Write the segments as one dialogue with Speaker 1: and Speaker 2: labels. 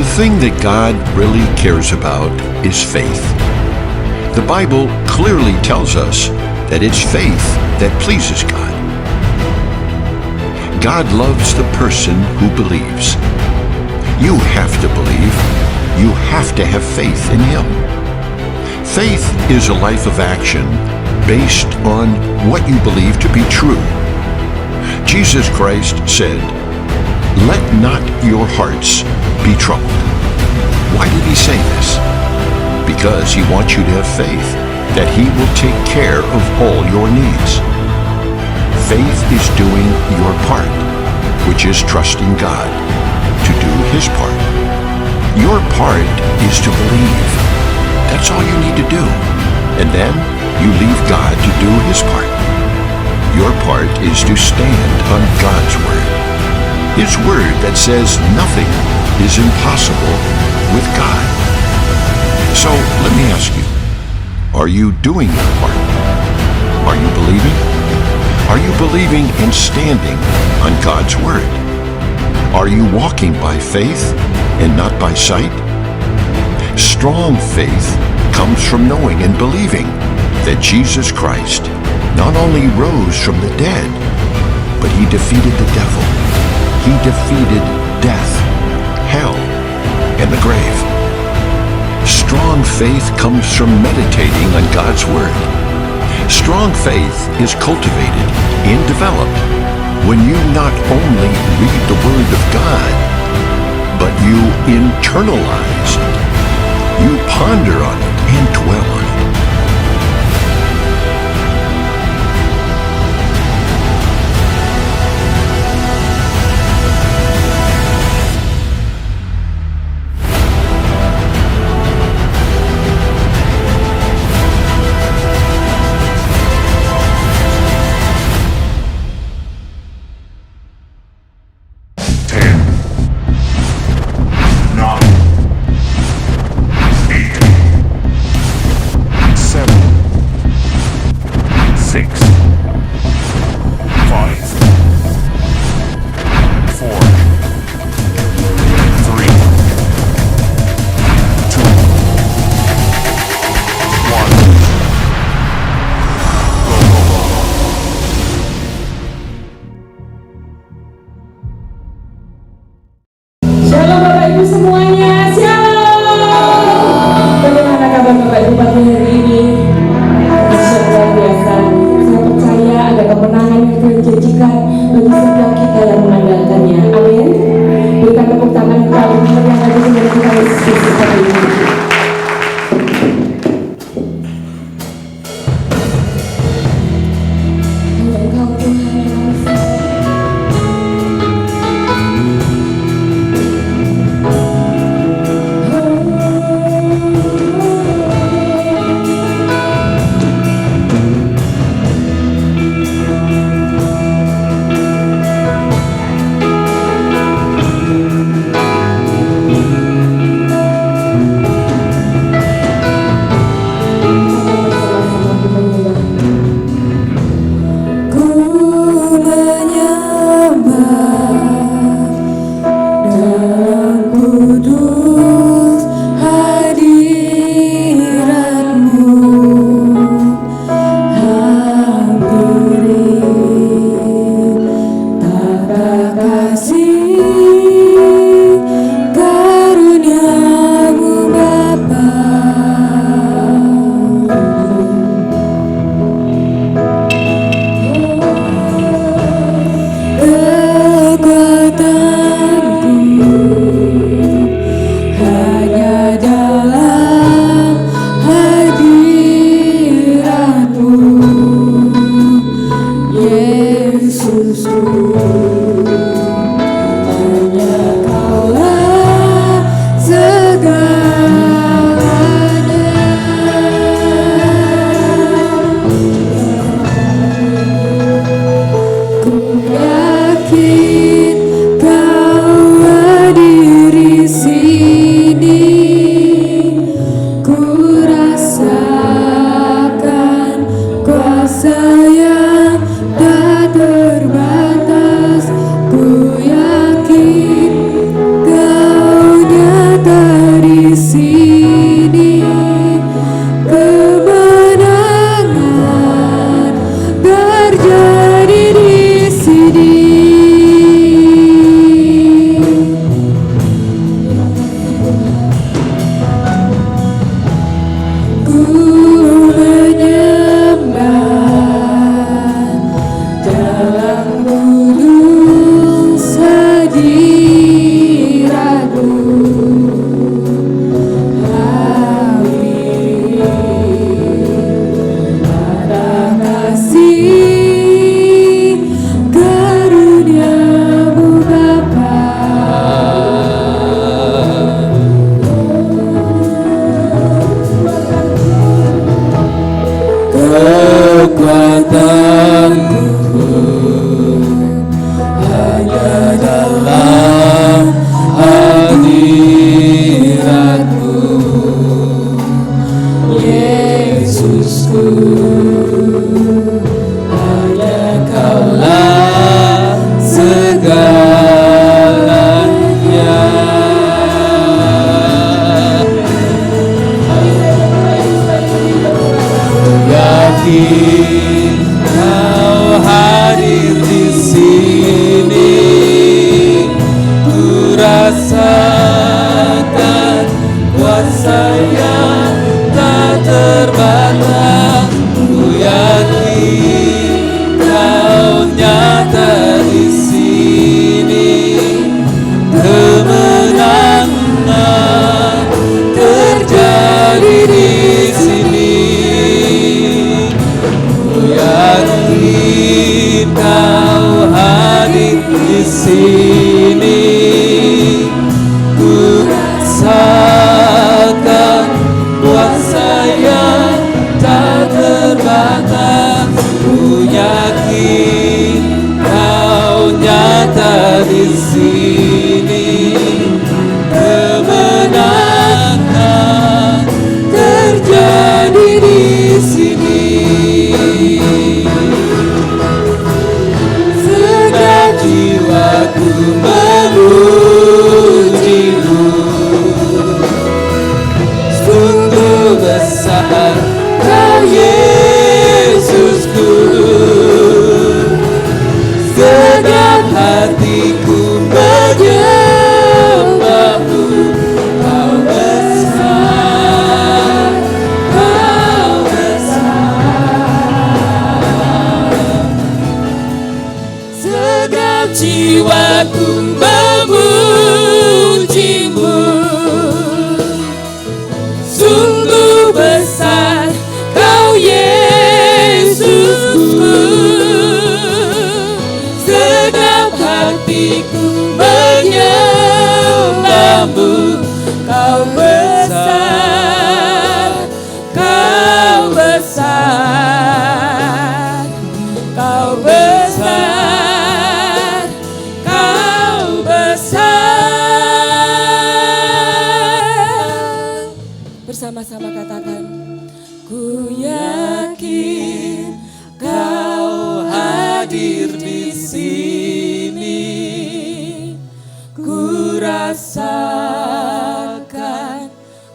Speaker 1: The thing that God really cares about is faith. The Bible clearly tells us that it's faith that pleases God. God loves the person who believes. You have to believe. You have to have faith in Him. Faith is a life of action based on what you believe to be true. Jesus Christ said, "Let not your hearts be troubled." Why did He say this? Because He wants you to have faith that He will take care of all your needs. Faith is doing your part, which is trusting God to do His part. Your part is to believe. That's all you need to do. And then you leave God to do His part. Your part is to stand on God's Word. His Word that says nothing is impossible with God. So let me ask you, are you doing your part? Are you believing? Are you believing and standing on God's Word? Are you walking by faith and not by sight? Strong faith comes from knowing and believing that Jesus Christ not only rose from the dead, but He defeated the devil. He defeated death, hell, and the grave. Strong faith comes from meditating on God's Word. Strong faith is cultivated and developed when you not only read the Word of God, but you internalize it. You ponder on it and dwell on it.
Speaker 2: sini. Ku rasakan kuasa yang tak terbatas. Ku yakin Kau nyata di sini. Kemenangan terjadi di sini. Segenap jiwaku memuji-Mu. Sungguh besar Kau Yesusku. Segenap hatiku menyembah-Mu. Kau besar, Kau besar. Segenap jiwaku memuji-Mu. Sungguh besar Kau Yesusku. Segenap hatiku menyembah-Mu. Kau besar, Kau besar, Kau besar, Kau besar. Bersama-sama katakan, ku yakin Kau hadir di sini. Ku rasakan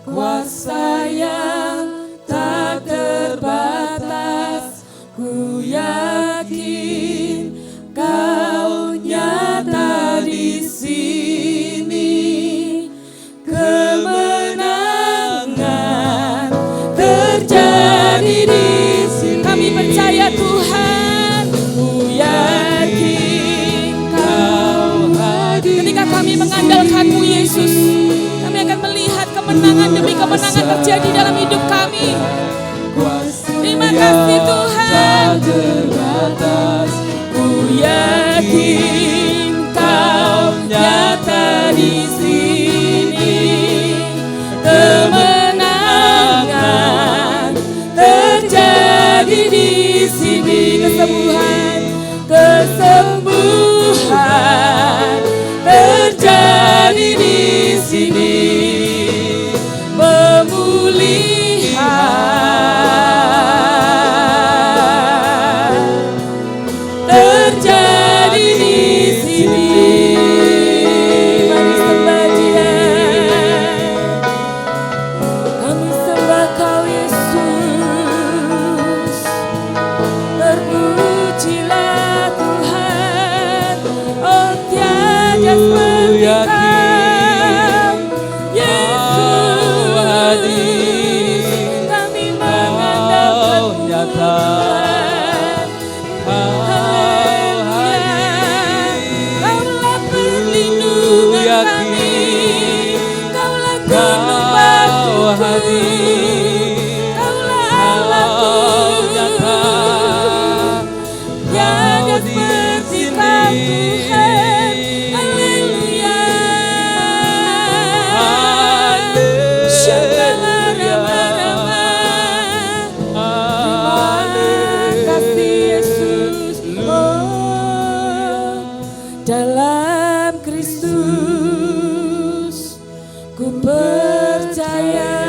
Speaker 2: kuasa yang tak terbatas. Ku yakin Kau nyata di sini. Kemenangan terjadi di sini. Kami percaya Tuhan. Ku yakin Kau hadir. Ketika kami mengandalkan-Mu Yesus, kami akan melihat kemenangan demi kemenangan terjadi dalam hidup kami. Terima kasih Tuhan. Ku yakin Kau nyata di sini. Kemenangan terjadi di sini. Kesembuhan, kesembuhan terjadi di sini. Pemulihan terjadi di sini. Mari sembah Dia. Kami sembah Kau Yesus. Terpujilah Tuhan. Oh tiada seperti Kau Yesus. Kami mengandalkan-Mu Tuhan. Kaulah perlindungan kami. Kaulah gunung batuku. Kaulah Allahku. Tiada seperti Kau Tuhan. Haleluya. Syukurlah Rama-Rama. Terima kasih Yesus. Oh, dalam Kristus ku percaya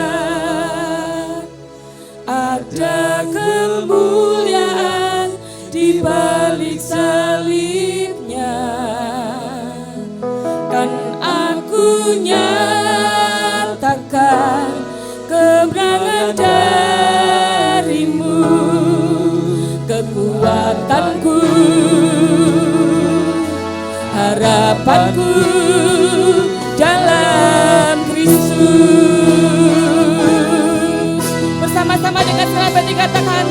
Speaker 2: ada kemuliaan di balik salibnya. Kan aku nyatakan kebenaran dari-Mu. Kekuatanku, harapanku dalam Kristus. Bersama-sama dengan sahabat dikatakan,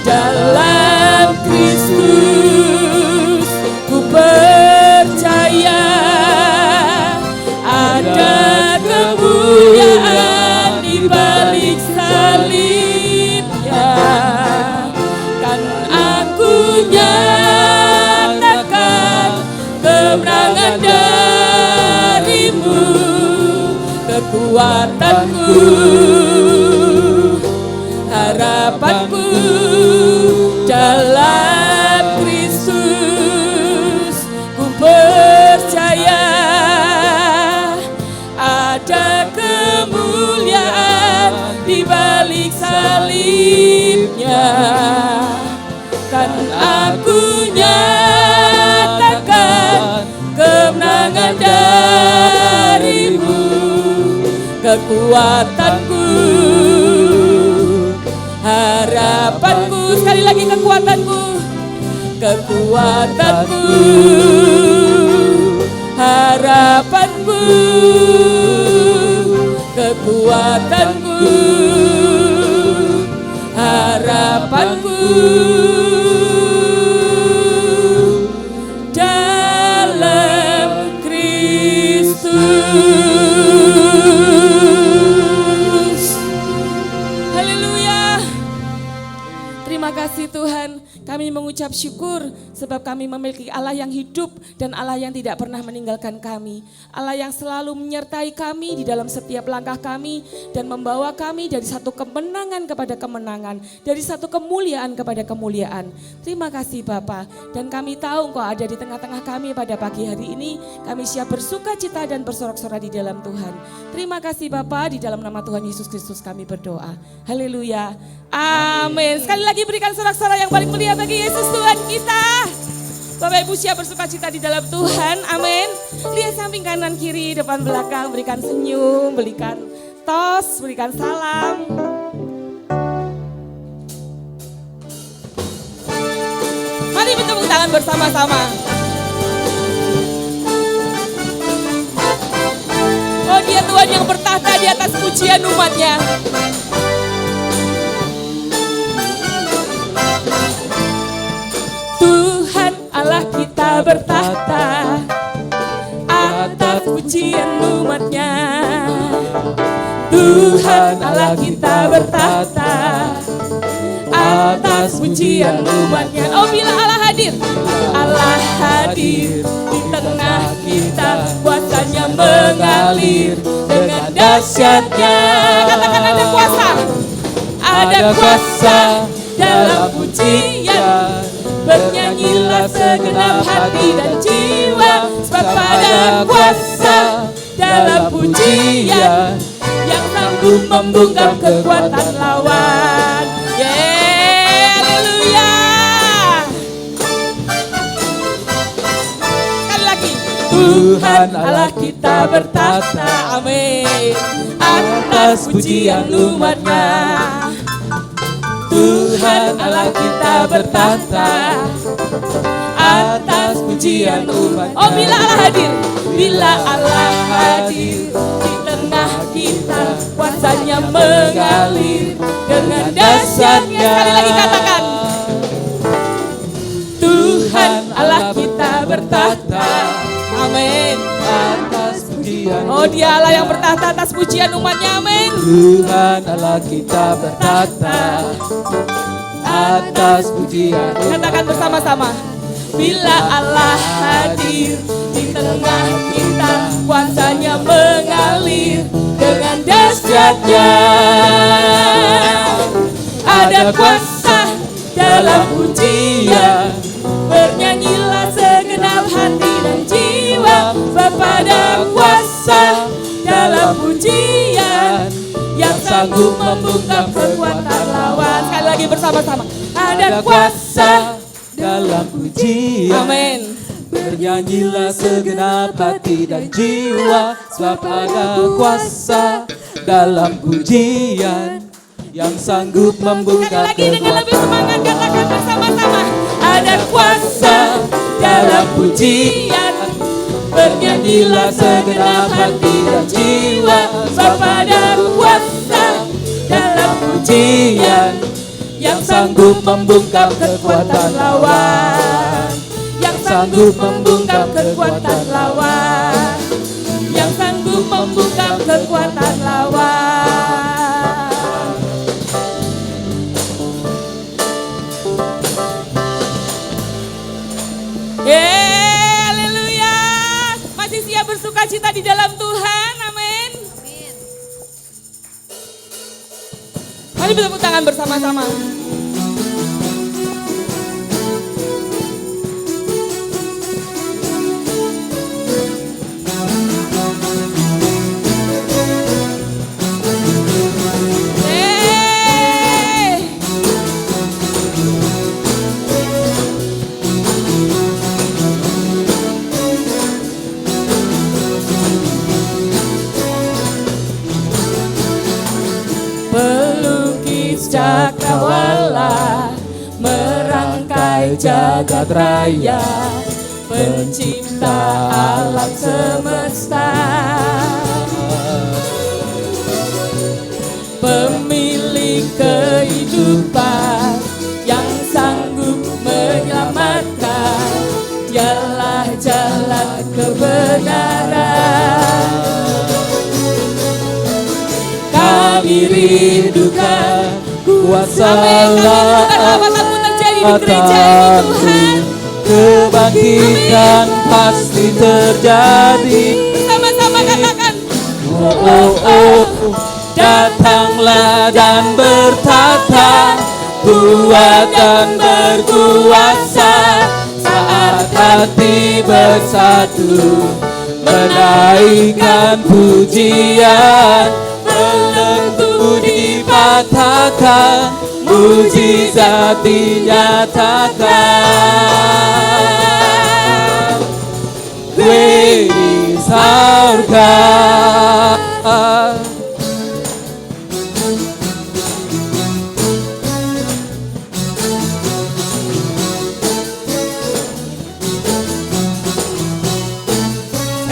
Speaker 2: dalam Kristus ku percaya ada kemuliaan di balik salibnya. Kan aku nyatakan kemenangan darimu, kekuatanku, harapanku dalam Kristus. Ku percaya ada kemuliaan di balik salibnya, kan aku nyatakan kemenangan darimu, kekuatanku, harapanku. Sekali lagi kekuatanku, kekuatanku, harapanku, kekuatanku, harapanku dalam Kristus. Haleluya. Terima kasih Tuhan, kami mengucap syukur sebab kami memiliki Allah yang hidup dan Allah yang tidak pernah meninggalkan kami. Allah yang selalu menyertai kami di dalam setiap langkah kami dan membawa kami dari satu kemenangan kepada kemenangan, dari satu kemuliaan kepada kemuliaan. Terima kasih Bapa, dan kami tahu Engkau ada di tengah-tengah kami pada pagi hari ini. Kami siap bersuka cita dan bersorak-sorai di dalam Tuhan. Terima kasih Bapa, di dalam nama Tuhan Yesus Kristus kami berdoa. Haleluya. Amin. Sekali lagi berikan sorak-sorai yang paling meriah bagi Yesus Tuhan kita. Bapak Ibu siap bersuka cita di dalam Tuhan. Amin. Lihat samping kanan kiri, depan belakang, berikan senyum, berikan tos, berikan salam. Mari bertepuk tangan bersama-sama. Oh, Dia Tuhan yang bertahta di atas pujian umatnya. Tuhan Allah kita bertahta atas pujian umatnya. Tuhan Allah kita bertahta atas pujian umatnya. Oh, bila Allah hadir di tengah kita, kuasanya mengalir dengan dahsyatnya. Katakan ada kuasa dalam pujian. Bernyanyilah segenap hati dan jiwa, sebab ada kuasa dalam pujian yang sanggup membungkam kekuatan lawan. Haleluya. Sekali lagi. Tuhan Allah kita bertahta, amin, atas pujian umatnya. Tuhan Allah kita bertahta atas pujian umat. Oh, bila Allah hadir di tengah kita, kuasanya mengalir dengan dahsyatnya. Sekali lagi katakan, Tuhan Allah kita bertahta, amin, atas pujian. Oh, Dia Allah yang bertahta atas pujian umatnya, amin.
Speaker 3: Tuhan Allah kita bertahta atas pujian.
Speaker 2: Katakan bersama-sama. Bila Allah hadir di tengah kita, kuasanya mengalir dengan dahsyatnya. Ada kuasa dalam pujian, bernyanyilah segenap hati dan jiwa, sebab ada kuasa dalam pujian yang sanggup membungkam kekuatan lawan. Sekali lagi bersama-sama. Ada kuasa
Speaker 3: dalam pujian.
Speaker 2: Amin.
Speaker 3: Bernyanyilah segenap hati dan jiwa, sebab ada kuasa dalam pujian yang sanggup membungkam
Speaker 2: Sekali lagi dengan lebih
Speaker 3: kekuatan.
Speaker 2: semangat katakan bersama-sama. Ada kuasa dalam pujian, bernyanyilah segenap hati dan jiwa, sebab ada kuasa dalam pujian yang sanggup membungkam kekuatan lawan, yang sanggup membungkam kekuatan lawan, yang sanggup membungkam kekuatan lawan. Haleluya. bersukacita di dalam Tuhan, amin. Mari bertepuk tangan bersama-sama. Pelukis cakrawala merangkai jagat raya, pencipta alam semesta, pemilik kehidupan yang sanggup menyelamatkan, dialah jalan kebenaran. Kami rindukan kuasa
Speaker 3: Kebangkitan pasti terjadi.
Speaker 2: Bersama-sama katakan,
Speaker 3: Datanglah dan bertata, kuat dan berkuasa, saat hati bersatu, menaikkan pujian, belenggu dipatahkan, mujizat dinyatakan. Great is our God.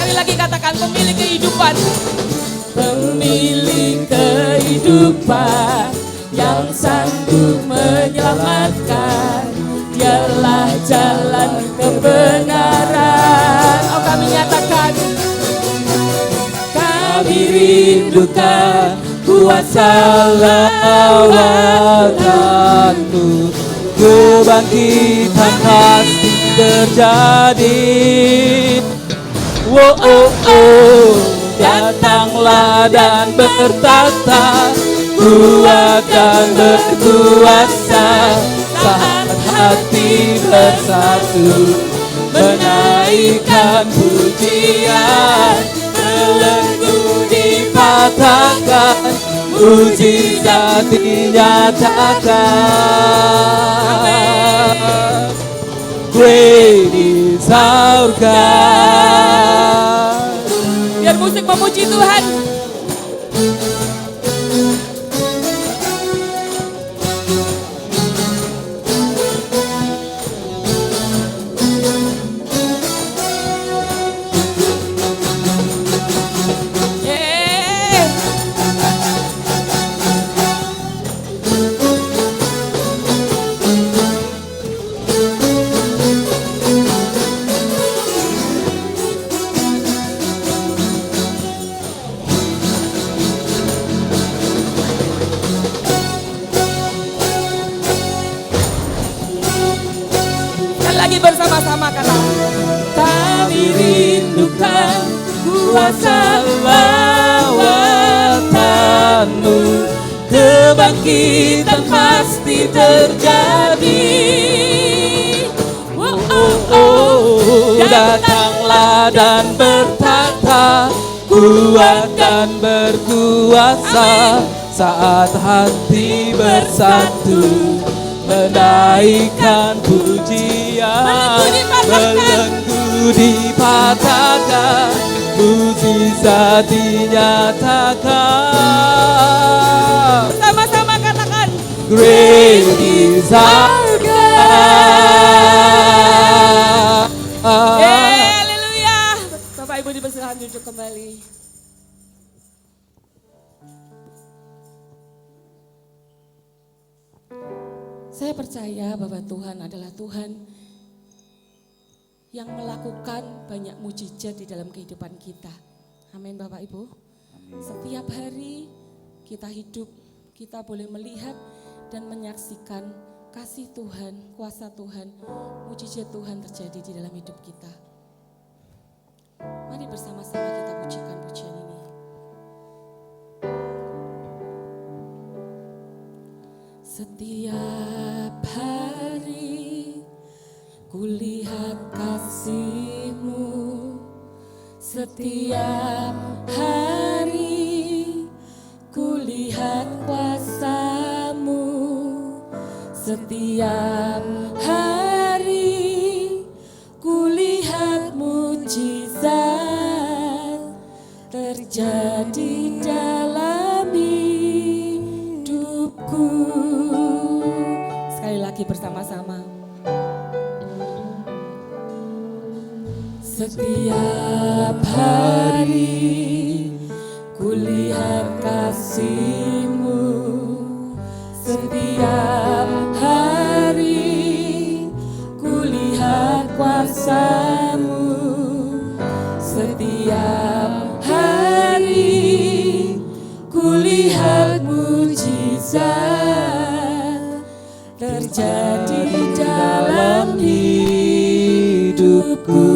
Speaker 2: sekali lagi katakan, pemilik kehidupan. Pemilik kehidupan yang sanggup menyelamatkan, dialah jalan kebenaran. Oh, kami nyatakan,
Speaker 3: Kami rindukan kuasa lawananmu, kebangkitan pasti terjadi. Datanglah dan bertata, kuat dan berkuasa, saat hati bersatu, menaikkan pujian, belenggu dipatahkan, mujizat dinyatakan. Great is our God.
Speaker 2: biar musik memuji Tuhan. Lagi bersama-sama kata, kami rindukan kuasa
Speaker 3: Lawatanmu, kebangkitan pasti terjadi. Datanglah dan bertata, kuat dan berkuasa, saat hati bersatu, menaikkan pujian, belenggu dipatahkan, mujizat dinyatakan.
Speaker 2: Sama-sama katakan,
Speaker 3: Great is our God.
Speaker 2: haleluya. Bapak Ibu dipersilakan duduk kembali. Saya percaya bahwa Tuhan adalah Tuhan yang melakukan banyak mujizat di dalam kehidupan kita. Amin Bapak Ibu. Setiap hari kita hidup, kita boleh melihat dan menyaksikan kasih Tuhan, kuasa Tuhan, mujizat Tuhan terjadi di dalam hidup kita. Mari bersama-sama kita pujikan pujian ini. Setiap hari kulihat kasih-Mu, setiap hari kulihat kuasa-Mu, setiap hari kulihat mujizat terjadi dalam hidupku. Sekali lagi bersama-sama. Setiap hari kulihat kasih-Mu, setiap hari kulihat kuasa-Mu, setiap hari kulihat mujizat terjadi dalam hidupku.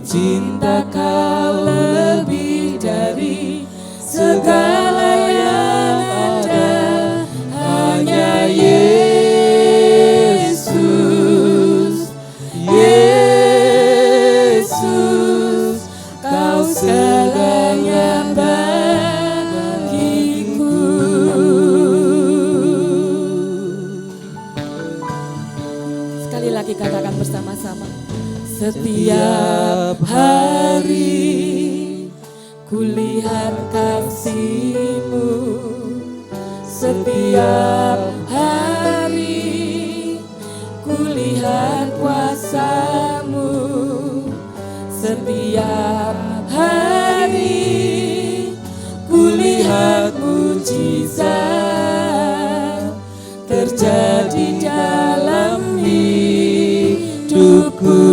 Speaker 2: Cinta Kau lebih dari segala yang ada, hanya Yesus, Yesus, Kau segalanya bagiku. Sekali lagi katakan bersama-sama. Setiap hari kulihat kasih-Mu, setiap hari kulihat kuasa-Mu, setiap hari kulihat mujizat terjadi dalam hidupku.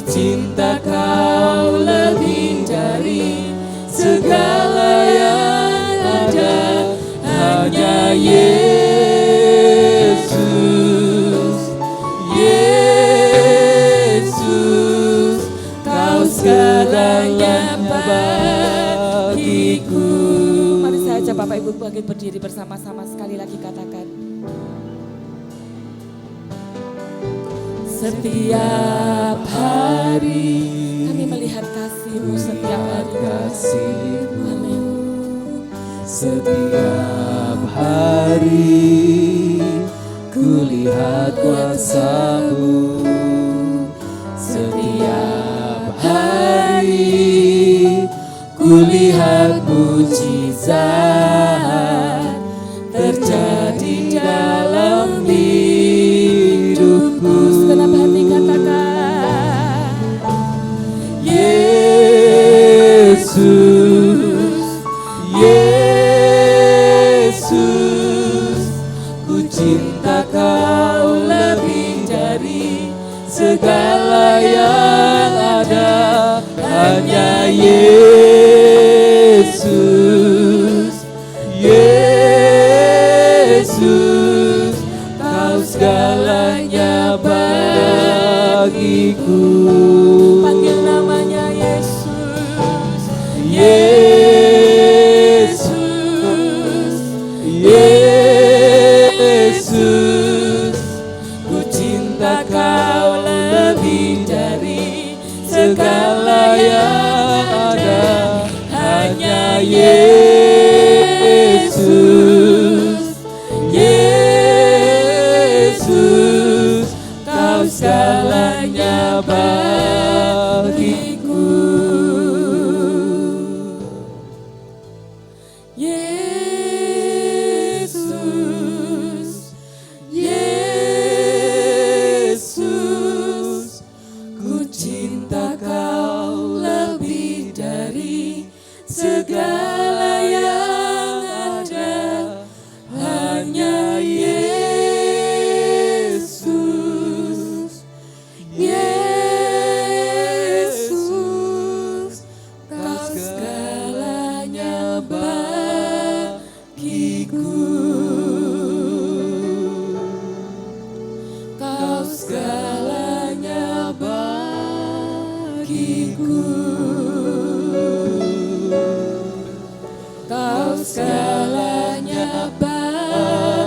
Speaker 2: Cinta Kau lebih dari segala yang ada, hanya Yesus, Yesus, Kau segalanya bagiku. Mari saja Bapak Ibu bangkit berdiri bersama-sama, sekali lagi katakan. Setiap hari kami melihat kasih-Mu, setiap hari kasih-Mu. Amin.
Speaker 3: Setiap hari kulihat kuasa-Mu, setiap hari kulihat mujizat terjadi dalam hidupku. Segenap hati katakan, Yesus, Yesus, ku cinta Kau lebih dari segala yang ada, hanya Yesus, Yesus, Kau segalanya bagiku. Panggil namanya Yesus, Yesus, Yesus, ku cinta Kau lebih dari segala yang ada, hanya Yesus, Yesus, Kau segalanya bagiku. Yesus, Yesus, ku cinta Kau lebih dari segala yang Kau segalanya bagiku. Kau segalanya bagiku.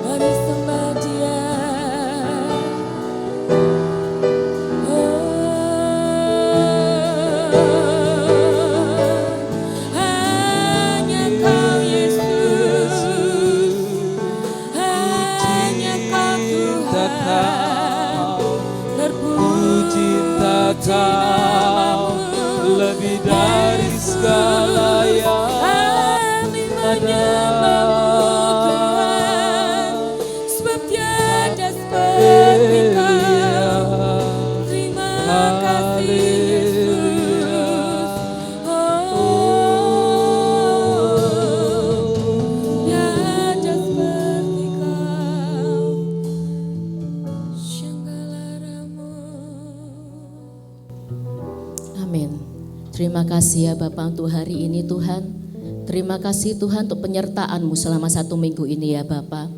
Speaker 2: Mari sembah Dia. Hanya Kau Yesus, hanya Kau Tuhan,
Speaker 3: Cinta Kau lebih dari segala yang
Speaker 2: kami menyembahmu Tuhan, sebab tiada seperti Kau. Terima kasih Yesus. Tiada seperti Kau. Shangalaramu.
Speaker 4: Amin. Terima kasih ya Bapak untuk hari ini Tuhan. Terima kasih Tuhan untuk penyertaan-Mu selama 1 minggu ini ya Bapak.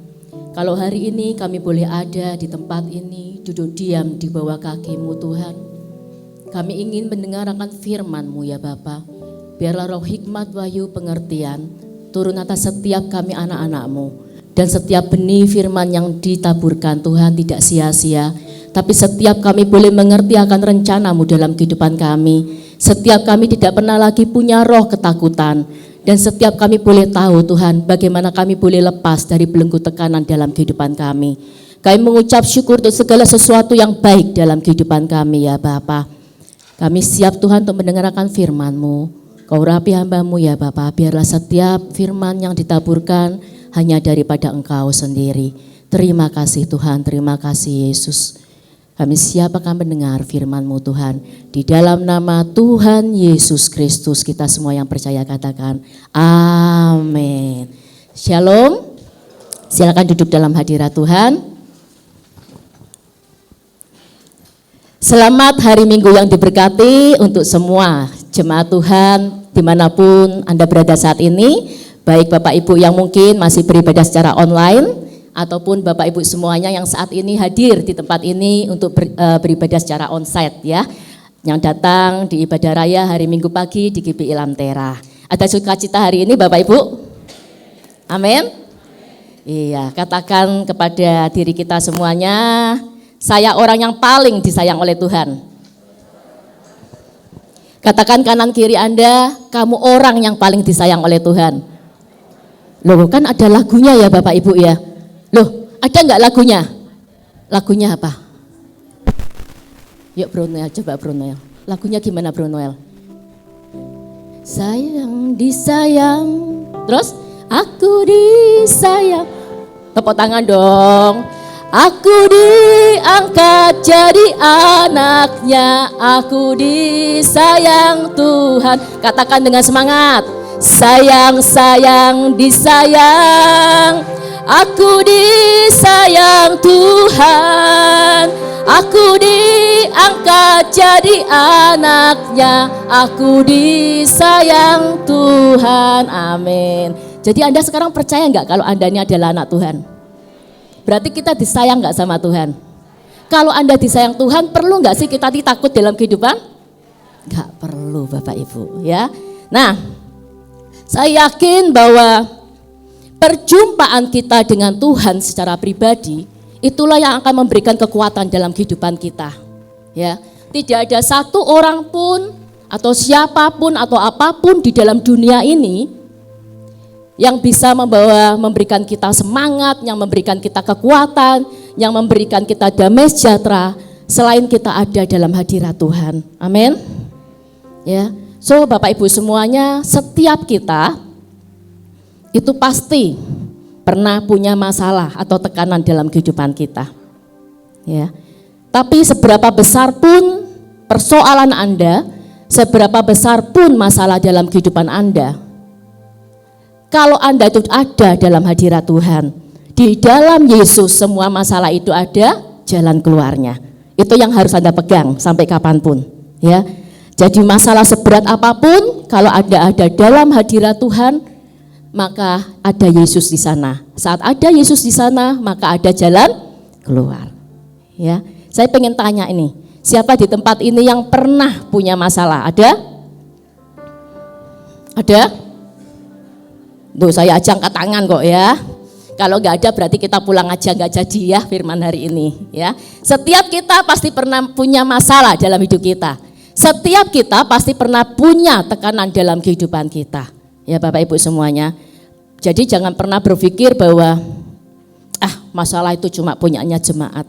Speaker 4: Kalau hari ini kami boleh ada di tempat ini, duduk diam di bawah kaki-Mu Tuhan. Kami ingin mendengarkan firman-Mu ya Bapak. Biarlah roh hikmat, wahyu, pengertian turun atas setiap kami anak-anak-Mu. Dan setiap benih firman yang ditaburkan Tuhan tidak sia-sia. Tapi setiap kami boleh mengerti akan rencana-Mu dalam kehidupan kami. Setiap kami tidak pernah lagi punya roh ketakutan. Dan setiap kami boleh tahu Tuhan bagaimana kami boleh lepas dari belenggu tekanan dalam kehidupan kami. Kami mengucap syukur untuk segala sesuatu yang baik dalam kehidupan kami ya Bapa. Kami siap Tuhan untuk mendengarkan firman-Mu. Kau urapi hamba-Mu ya Bapa, biarlah setiap firman yang ditaburkan hanya daripada Engkau sendiri. Terima kasih Tuhan, terima kasih Yesus. Kami siap akan mendengar firman-Mu Tuhan. Di dalam nama Tuhan Yesus Kristus kita semua yang percaya katakan amin. Shalom. Silakan duduk dalam hadirat Tuhan. Selamat hari Minggu yang diberkati untuk semua jemaat Tuhan dimanapun Anda berada saat ini. Baik Bapak Ibu yang mungkin masih beribadah secara online ataupun Bapak Ibu semuanya yang saat ini hadir di tempat ini untuk beribadah secara onsite ya. Yang datang di ibadah raya hari Minggu pagi di GPI Lantera. Ada sukacita hari ini Bapak Ibu? Amin. Iya, katakan kepada diri kita semuanya, saya orang yang paling disayang oleh Tuhan. Katakan kanan kiri Anda, kamu orang yang paling disayang oleh Tuhan. Loh kan ada lagunya ya Bapak Ibu ya. Loh, ada enggak lagunya? Lagunya apa? Yuk Bro Noel, coba Bro Noel. Lagunya gimana Bro Noel? Sayang disayang. Terus? Aku disayang. Tepuk tangan dong. Aku diangkat jadi anaknya. Aku disayang Tuhan. Katakan dengan semangat. Sayang, sayang, disayang. Aku disayang Tuhan, aku diangkat jadi anaknya, aku disayang Tuhan, amin. Jadi Anda sekarang percaya enggak kalau Anda ini adalah anak Tuhan? Berarti kita disayang enggak sama Tuhan? Kalau Anda disayang Tuhan, perlu enggak sih kita takut dalam kehidupan? Enggak perlu Bapak Ibu ya. Nah, saya yakin bahwa perjumpaan kita dengan Tuhan secara pribadi itulah yang akan memberikan kekuatan dalam kehidupan kita. Ya, tidak ada satu orang pun atau siapapun atau apapun di dalam dunia ini yang bisa memberikan kita semangat, yang memberikan kita kekuatan, yang memberikan kita damai sejahtera selain kita ada dalam hadirat Tuhan. Amin. Ya. So Bapak Ibu semuanya, setiap kita itu pasti pernah punya masalah atau tekanan dalam kehidupan kita. Ya. Tapi seberapa besar pun persoalan Anda, seberapa besar pun masalah dalam kehidupan Anda, kalau Anda itu ada dalam hadirat Tuhan, di dalam Yesus semua masalah itu ada jalan keluarnya. Itu yang harus Anda pegang sampai kapanpun. Ya. Jadi masalah seberat apapun, kalau ada dalam hadirat Tuhan, maka ada Yesus di sana. Saat ada Yesus di sana, maka ada jalan keluar. Ya, saya pengen tanya ini, siapa di tempat ini yang pernah punya masalah? Ada? Ada? Tuh, saya aja angkat tangan kok ya. Kalau nggak ada berarti kita pulang aja, nggak jadi ya firman hari ini. Ya, setiap kita pasti pernah punya masalah dalam hidup kita. Setiap kita pasti pernah punya tekanan dalam kehidupan kita. Ya Bapak Ibu semuanya. Jadi jangan pernah berpikir bahwa masalah itu cuma punyanya jemaat.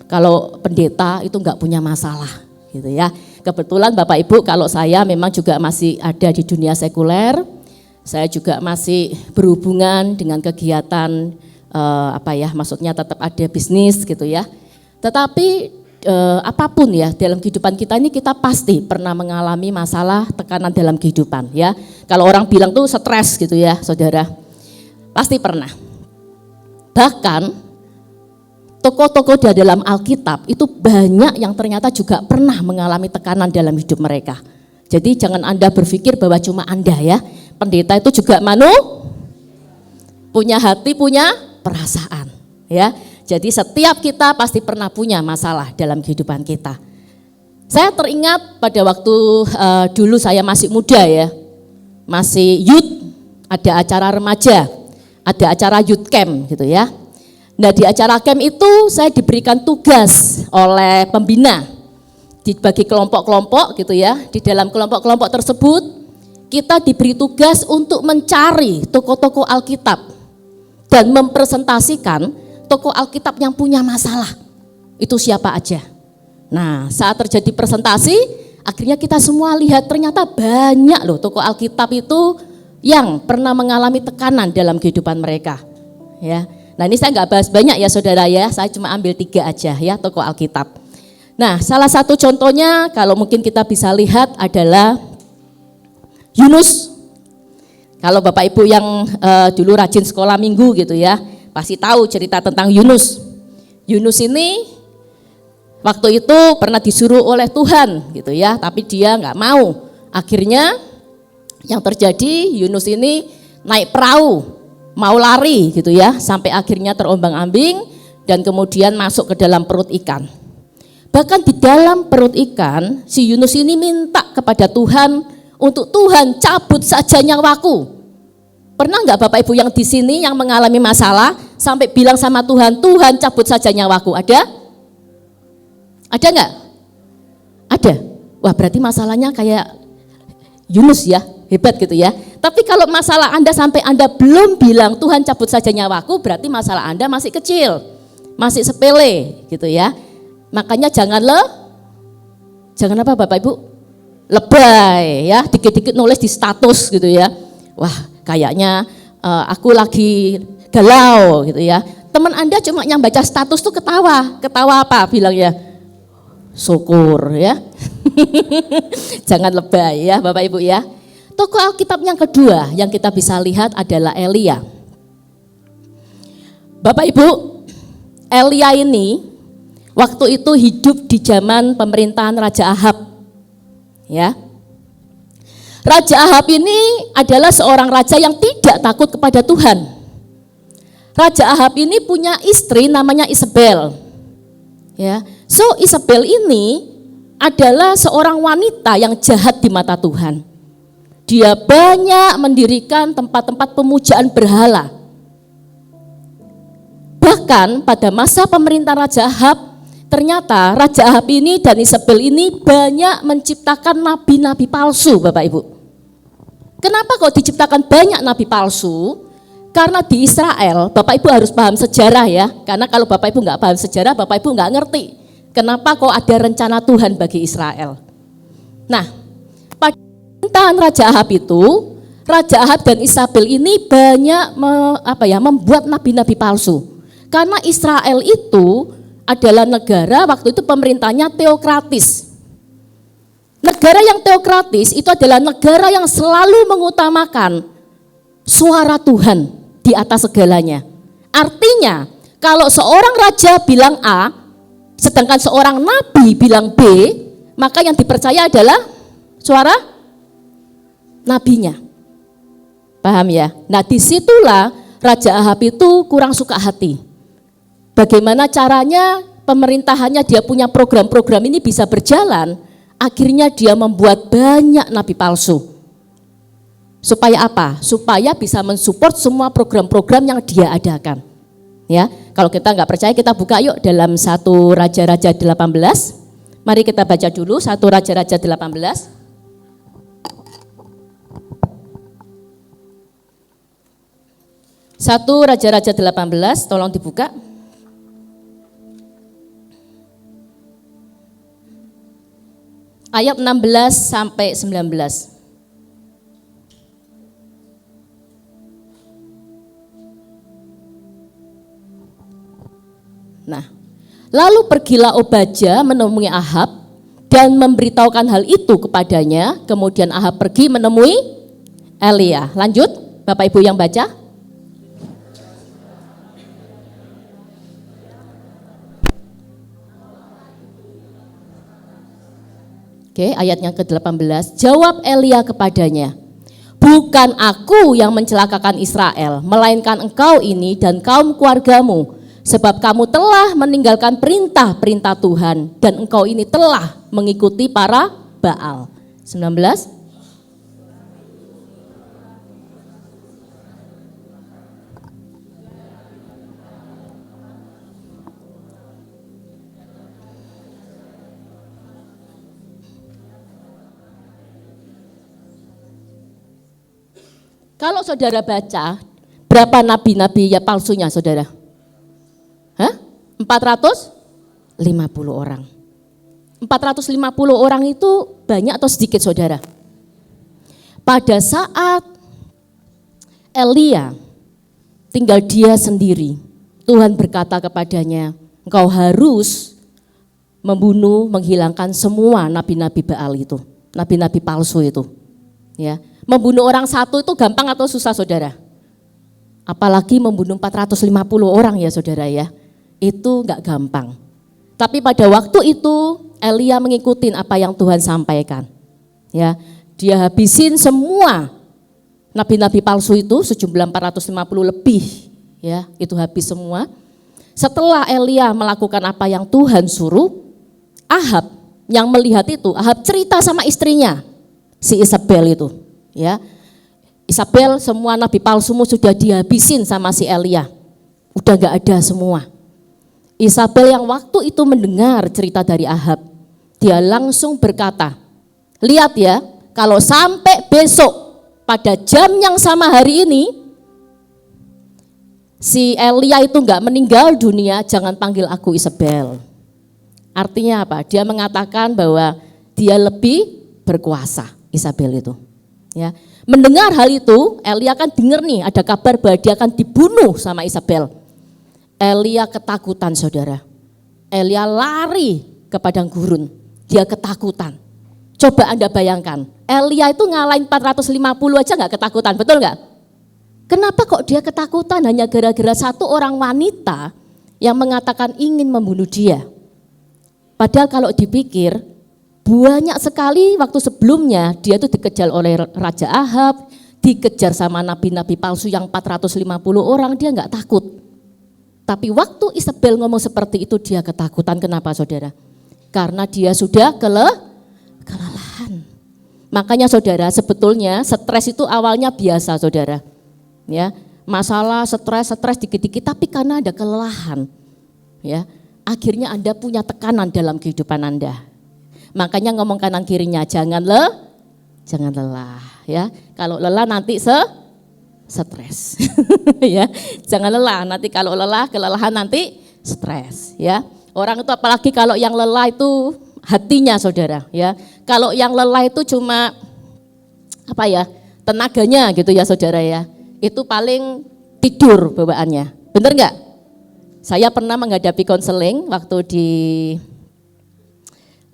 Speaker 4: Kalau pendeta itu enggak punya masalah gitu ya. Kebetulan Bapak Ibu, kalau saya memang juga masih ada di dunia sekuler. Saya juga masih berhubungan dengan kegiatan maksudnya tetap ada bisnis gitu ya. Tetapi apapun ya dalam kehidupan kita ini, kita pasti pernah mengalami masalah, tekanan dalam kehidupan ya. Kalau orang bilang tuh stres gitu ya saudara, pasti pernah. Bahkan tokoh-tokoh di dalam Alkitab itu banyak yang ternyata juga pernah mengalami tekanan dalam hidup mereka. Jadi jangan Anda berpikir bahwa cuma Anda ya. Pendeta itu juga punya hati, punya perasaan ya. Jadi setiap kita pasti pernah punya masalah dalam kehidupan kita. Saya teringat pada waktu dulu saya masih muda ya, masih youth, ada acara remaja, ada acara youth camp gitu ya. Nah di acara camp itu saya diberikan tugas oleh pembina, dibagi kelompok-kelompok gitu ya. Di dalam kelompok-kelompok tersebut kita diberi tugas untuk mencari tokoh-tokoh Alkitab dan mempresentasikan tokoh Alkitab yang punya masalah, itu siapa aja. Nah saat terjadi presentasi, akhirnya kita semua lihat ternyata banyak loh tokoh Alkitab itu yang pernah mengalami tekanan dalam kehidupan mereka. Ya, nah ini saya nggak bahas banyak ya saudara ya, saya cuma ambil 3 aja ya tokoh Alkitab. Nah salah satu contohnya kalau mungkin kita bisa lihat adalah Yunus. Kalau Bapak Ibu yang dulu rajin sekolah minggu gitu ya, pasti tahu cerita tentang Yunus. Yunus ini waktu itu pernah disuruh oleh Tuhan gitu ya, tapi dia nggak mau. Akhirnya yang terjadi, Yunus ini naik perahu, mau lari gitu ya, sampai akhirnya terombang-ambing dan kemudian masuk ke dalam perut ikan. Bahkan di dalam perut ikan, si Yunus ini minta kepada Tuhan untuk Tuhan cabut saja nyawaku. Pernah nggak Bapak Ibu yang di sini yang mengalami masalah sampai bilang sama Tuhan, Tuhan cabut saja nyawaku? Ada? Ada nggak? Ada. Wah berarti masalahnya kayak Yunus ya, hebat gitu ya. Tapi kalau masalah Anda sampai Anda belum bilang Tuhan cabut saja nyawaku, berarti masalah Anda masih kecil, masih sepele gitu ya. Makanya jangan apa Bapak Ibu? Lebay ya, dikit-dikit nulis di status gitu ya. Wah kayaknya aku lagi galau gitu ya. Teman Anda cuma yang baca status tuh ketawa apa bilangnya? Syukur ya. Jangan lebay ya Bapak Ibu ya. Tokoh Alkitab yang kedua yang kita bisa lihat adalah Elia. Bapak Ibu, Elia ini waktu itu hidup di zaman pemerintahan Raja Ahab. Ya, Raja Ahab ini adalah seorang raja yang tidak takut kepada Tuhan. Raja Ahab ini punya istri namanya Isabel. Ya, so Isabel ini adalah seorang wanita yang jahat di mata Tuhan. Dia banyak mendirikan tempat-tempat pemujaan berhala. Bahkan pada masa pemerintahan Raja Ahab, ternyata Raja Ahab ini dan Isabel ini banyak menciptakan nabi-nabi palsu Bapak Ibu. Kenapa kok diciptakan banyak nabi palsu? Karena di Israel, Bapak Ibu harus paham sejarah ya. Karena kalau Bapak Ibu nggak paham sejarah, Bapak Ibu nggak ngerti kenapa kok ada rencana Tuhan bagi Israel. Nah, pada pemerintahan Raja Ahab itu, Raja Ahab dan Isabel ini banyak membuat nabi-nabi palsu. Karena Israel itu adalah negara waktu itu pemerintahnya teokratis. Negara yang teokratis itu adalah negara yang selalu mengutamakan suara Tuhan di atas segalanya. Artinya kalau seorang raja bilang A, sedangkan seorang nabi bilang B, maka yang dipercaya adalah suara nabinya. Paham ya? Nah disitulah Raja Ahab itu kurang suka hati. Bagaimana caranya pemerintahannya, dia punya program-program ini bisa berjalan, akhirnya dia membuat banyak nabi palsu. Supaya apa? Supaya bisa mensupport semua program-program yang dia adakan. Ya, kalau kita nggak percaya kita buka yuk dalam 1 Raja-Raja 18. Mari kita baca dulu 1 Raja-Raja 18. 1 Raja-Raja 18, tolong dibuka. Ayat 16 sampai 19. Nah, lalu pergilah Obadya menemui Ahab dan memberitahukan hal itu kepadanya. Kemudian Ahab pergi menemui Elia. Lanjut, Bapak Ibu yang baca. Oke, ayat yang ke-18. Jawab Elia kepadanya, bukan aku yang mencelakakan Israel, melainkan engkau ini dan kaum keluargamu. Sebab kamu telah meninggalkan perintah-perintah Tuhan dan engkau ini telah mengikuti para Baal. 19. Kalau saudara baca, berapa nabi-nabi ya palsunya saudara? 450 orang. 450 orang itu banyak atau sedikit saudara? Pada saat Elia tinggal dia sendiri, Tuhan berkata kepadanya, engkau harus membunuh, menghilangkan semua nabi-nabi Baal itu, nabi-nabi palsu itu. Ya, membunuh orang satu itu gampang atau susah saudara? Apalagi membunuh 450 orang ya saudara ya. Itu enggak gampang. Tapi pada waktu itu Elia mengikuti apa yang Tuhan sampaikan. Ya, dia habisin semua nabi-nabi palsu itu sejumlah 450 lebih, ya, itu habis semua. Setelah Elia melakukan apa yang Tuhan suruh, Ahab yang melihat itu, Ahab cerita sama istrinya, si Isabel itu, ya. Isabel, semua nabi palsumu sudah dihabisin sama si Elia. Udah enggak ada semua. Isabel yang waktu itu mendengar cerita dari Ahab, dia langsung berkata, lihat ya, kalau sampai besok pada jam yang sama hari ini, si Elia itu enggak meninggal dunia, jangan panggil aku Isabel. Artinya apa? Dia mengatakan bahwa dia lebih berkuasa, Isabel itu. Ya, mendengar hal itu, Elia kan dengar nih ada kabar bahwa dia akan dibunuh sama Isabel. Elia ketakutan saudara. Elia lari ke padang gurun. Dia ketakutan. Coba Anda bayangkan, Elia itu ngalahin 450 aja gak ketakutan, betul gak? Kenapa kok dia ketakutan hanya gara-gara satu orang wanita yang mengatakan ingin membunuh dia? Padahal kalau dipikir, banyak sekali waktu sebelumnya dia itu dikejar oleh Raja Ahab, dikejar sama nabi-nabi palsu yang 450 orang, dia gak takut. Tapi waktu Isabel ngomong seperti itu dia ketakutan. Kenapa saudara? Karena dia sudah kelelahan. Makanya saudara, sebetulnya stres itu awalnya biasa saudara. Ya, masalah stres dikit-dikit, tapi karena ada kelelahan, ya, akhirnya Anda punya tekanan dalam kehidupan Anda. Makanya ngomong kanan kirinya, jangan lelah, ya. Kalau lelah nanti stres. Ya, jangan lelah, nanti kalau kelelahan nanti stres, ya. Orang itu apalagi kalau yang lelah itu hatinya saudara, ya. Kalau yang lelah itu cuma apa ya, tenaganya gitu ya saudara ya. Itu paling tidur bawaannya. Bener enggak? Saya pernah menghadapi konseling waktu di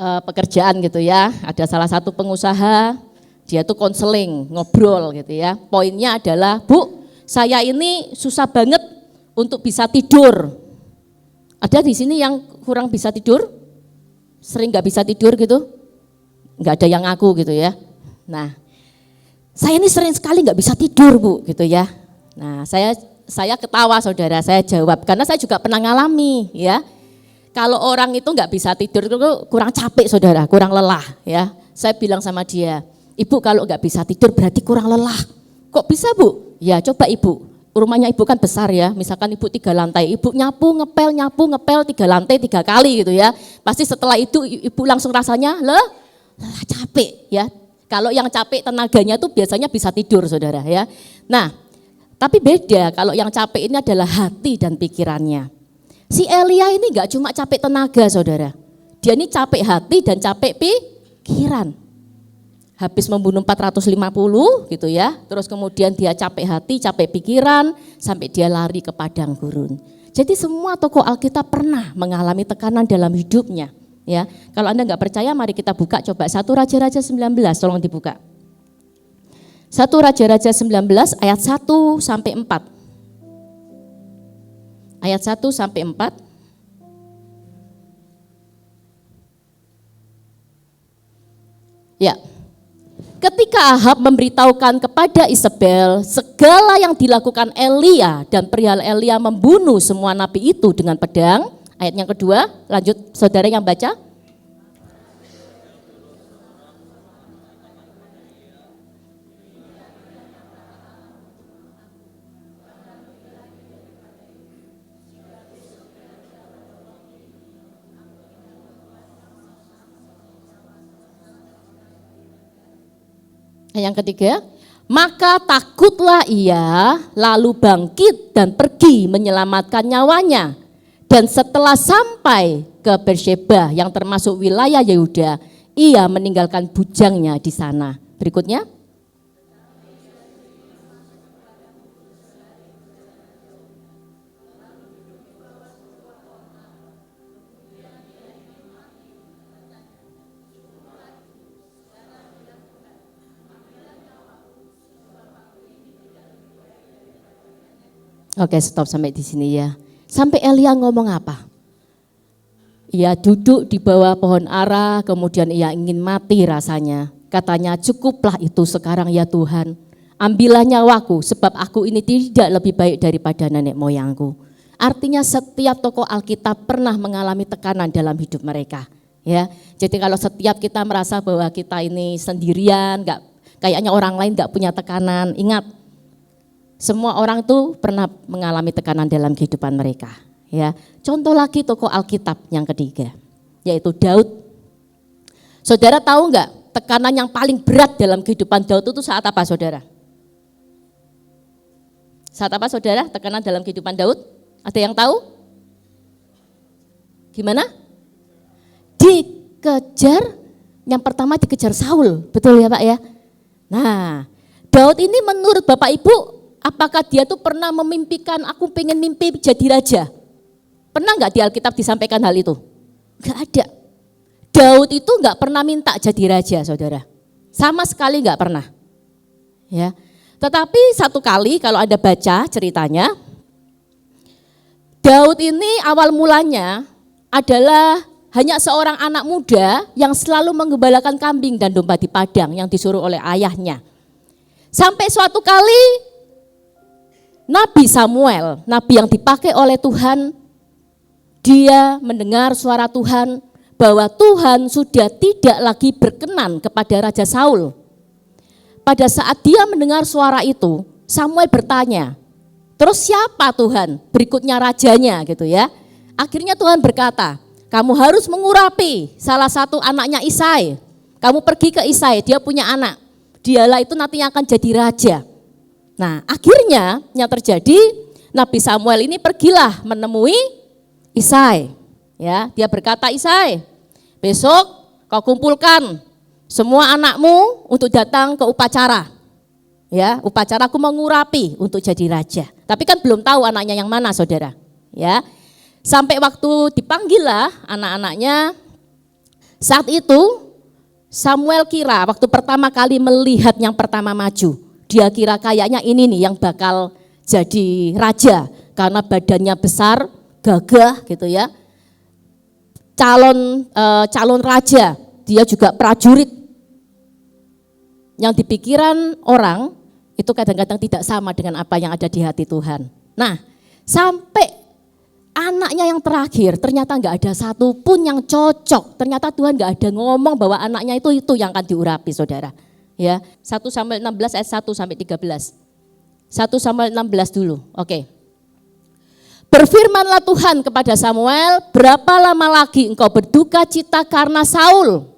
Speaker 4: pekerjaan gitu ya. Ada salah satu pengusaha, dia tuh konseling, ngobrol gitu ya. Poinnya adalah, Bu, saya ini susah banget untuk bisa tidur. Ada di sini yang kurang bisa tidur? Sering nggak bisa tidur gitu? nggak ada yang ngaku gitu ya. Nah, saya ini sering sekali nggak bisa tidur Bu gitu ya. Nah, saya ketawa saudara, saya jawab karena saya juga pernah ngalami ya. Kalau orang itu nggak bisa tidur itu kurang capek saudara, kurang lelah ya. Saya bilang sama dia, Ibu kalau nggak bisa tidur berarti kurang lelah. Kok bisa Bu? Ya coba Ibu, rumahnya Ibu kan besar ya, misalkan Ibu 3 lantai, Ibu nyapu ngepel 3 lantai 3 kali gitu ya. Pasti setelah itu Ibu langsung rasanya lelah capek ya. Kalau yang capek tenaganya tuh biasanya bisa tidur saudara ya. Nah, tapi beda kalau yang capek ini adalah hati dan pikirannya. Si Elia ini enggak cuma capek tenaga saudara, dia ini capek hati dan capek pikiran. Habis membunuh 450 gitu ya, terus kemudian dia capek hati, capek pikiran, sampai dia lari ke padang gurun. Jadi semua tokoh Alkitab pernah mengalami tekanan dalam hidupnya. Ya, kalau Anda nggak percaya, mari kita buka coba 1 Raja-Raja 19, tolong dibuka. 1 Raja-Raja 19 ayat 1 sampai 4. Ayat 1 sampai 4. Ya. Ketika Ahab memberitahukan kepada Isabel segala yang dilakukan Elia dan perihal Elia membunuh semua nabi itu dengan pedang. Ayat yang kedua, lanjut saudara yang baca. Yang ketiga, maka takutlah ia lalu bangkit dan pergi menyelamatkan nyawanya. Dan setelah sampai ke Beersheba yang termasuk wilayah Yehuda, ia meninggalkan bujangnya di sana. Berikutnya. Oke, stop sampai di sini ya. Sampai Elia ngomong apa? Ia duduk di bawah pohon ara, kemudian ia ingin mati rasanya. Katanya, cukuplah itu sekarang ya Tuhan. Ambillah nyawaku, sebab aku ini tidak lebih baik daripada nenek moyangku. Artinya setiap tokoh Alkitab pernah mengalami tekanan dalam hidup mereka. Ya, jadi kalau setiap kita merasa bahwa kita ini sendirian, kayaknya orang lain nggak punya tekanan, ingat. Semua orang itu pernah mengalami tekanan dalam kehidupan mereka. Ya, contoh lagi tokoh Alkitab yang ketiga, yaitu Daud. Saudara tahu enggak tekanan yang paling berat dalam kehidupan Daud itu saat apa saudara? Saat apa saudara tekanan dalam kehidupan Daud? Ada yang tahu? Gimana? Dikejar, yang pertama dikejar Saul, betul ya Pak ya? Nah, Daud ini menurut Bapak Ibu, apakah dia tuh pernah memimpikan aku pengen mimpi jadi raja? Pernah nggak di Alkitab disampaikan hal itu? Nggak ada. Daud itu nggak pernah minta jadi raja, saudara. Sama sekali nggak pernah. Ya. Tetapi satu kali kalau Anda baca ceritanya, Daud ini awal mulanya adalah hanya seorang anak muda yang selalu menggembalakan kambing dan domba di padang yang disuruh oleh ayahnya. Sampai suatu kali Nabi Samuel, nabi yang dipakai oleh Tuhan, dia mendengar suara Tuhan bahwa Tuhan sudah tidak lagi berkenan kepada Raja Saul. Pada saat dia mendengar suara itu, Samuel bertanya, terus siapa Tuhan? Berikutnya rajanya gitu ya. Akhirnya Tuhan berkata, kamu harus mengurapi salah satu anaknya Isai. Kamu pergi ke Isai, dia punya anak. Dialah itu nantinya akan jadi raja. Nah, akhirnya yang terjadi, Nabi Samuel ini pergilah menemui Isai. Ya, dia berkata, Isai, besok kau kumpulkan semua anakmu untuk datang ke upacara. Ya, upacara aku mengurapi untuk jadi raja. Tapi kan belum tahu anaknya yang mana, saudara. Ya, sampai waktu dipanggillah anak-anaknya. Saat itu Samuel kira waktu pertama kali melihat yang pertama maju, dia kira kayaknya ini nih yang bakal jadi raja karena badannya besar, gagah gitu ya. Calon raja, dia juga prajurit yang di pikiran orang itu kadang-kadang tidak sama dengan apa yang ada di hati Tuhan. Nah, sampai anaknya yang terakhir ternyata nggak ada satupun yang cocok. Ternyata Tuhan nggak ada ngomong bahwa anaknya itu yang akan diurapi, saudara. Ya, 1 Samuel 16 ayat 1 sampai 13. 1 Samuel 16 dulu. Oke. Berfirmanlah Tuhan kepada Samuel, berapa lama lagi engkau berduka cita karena Saul?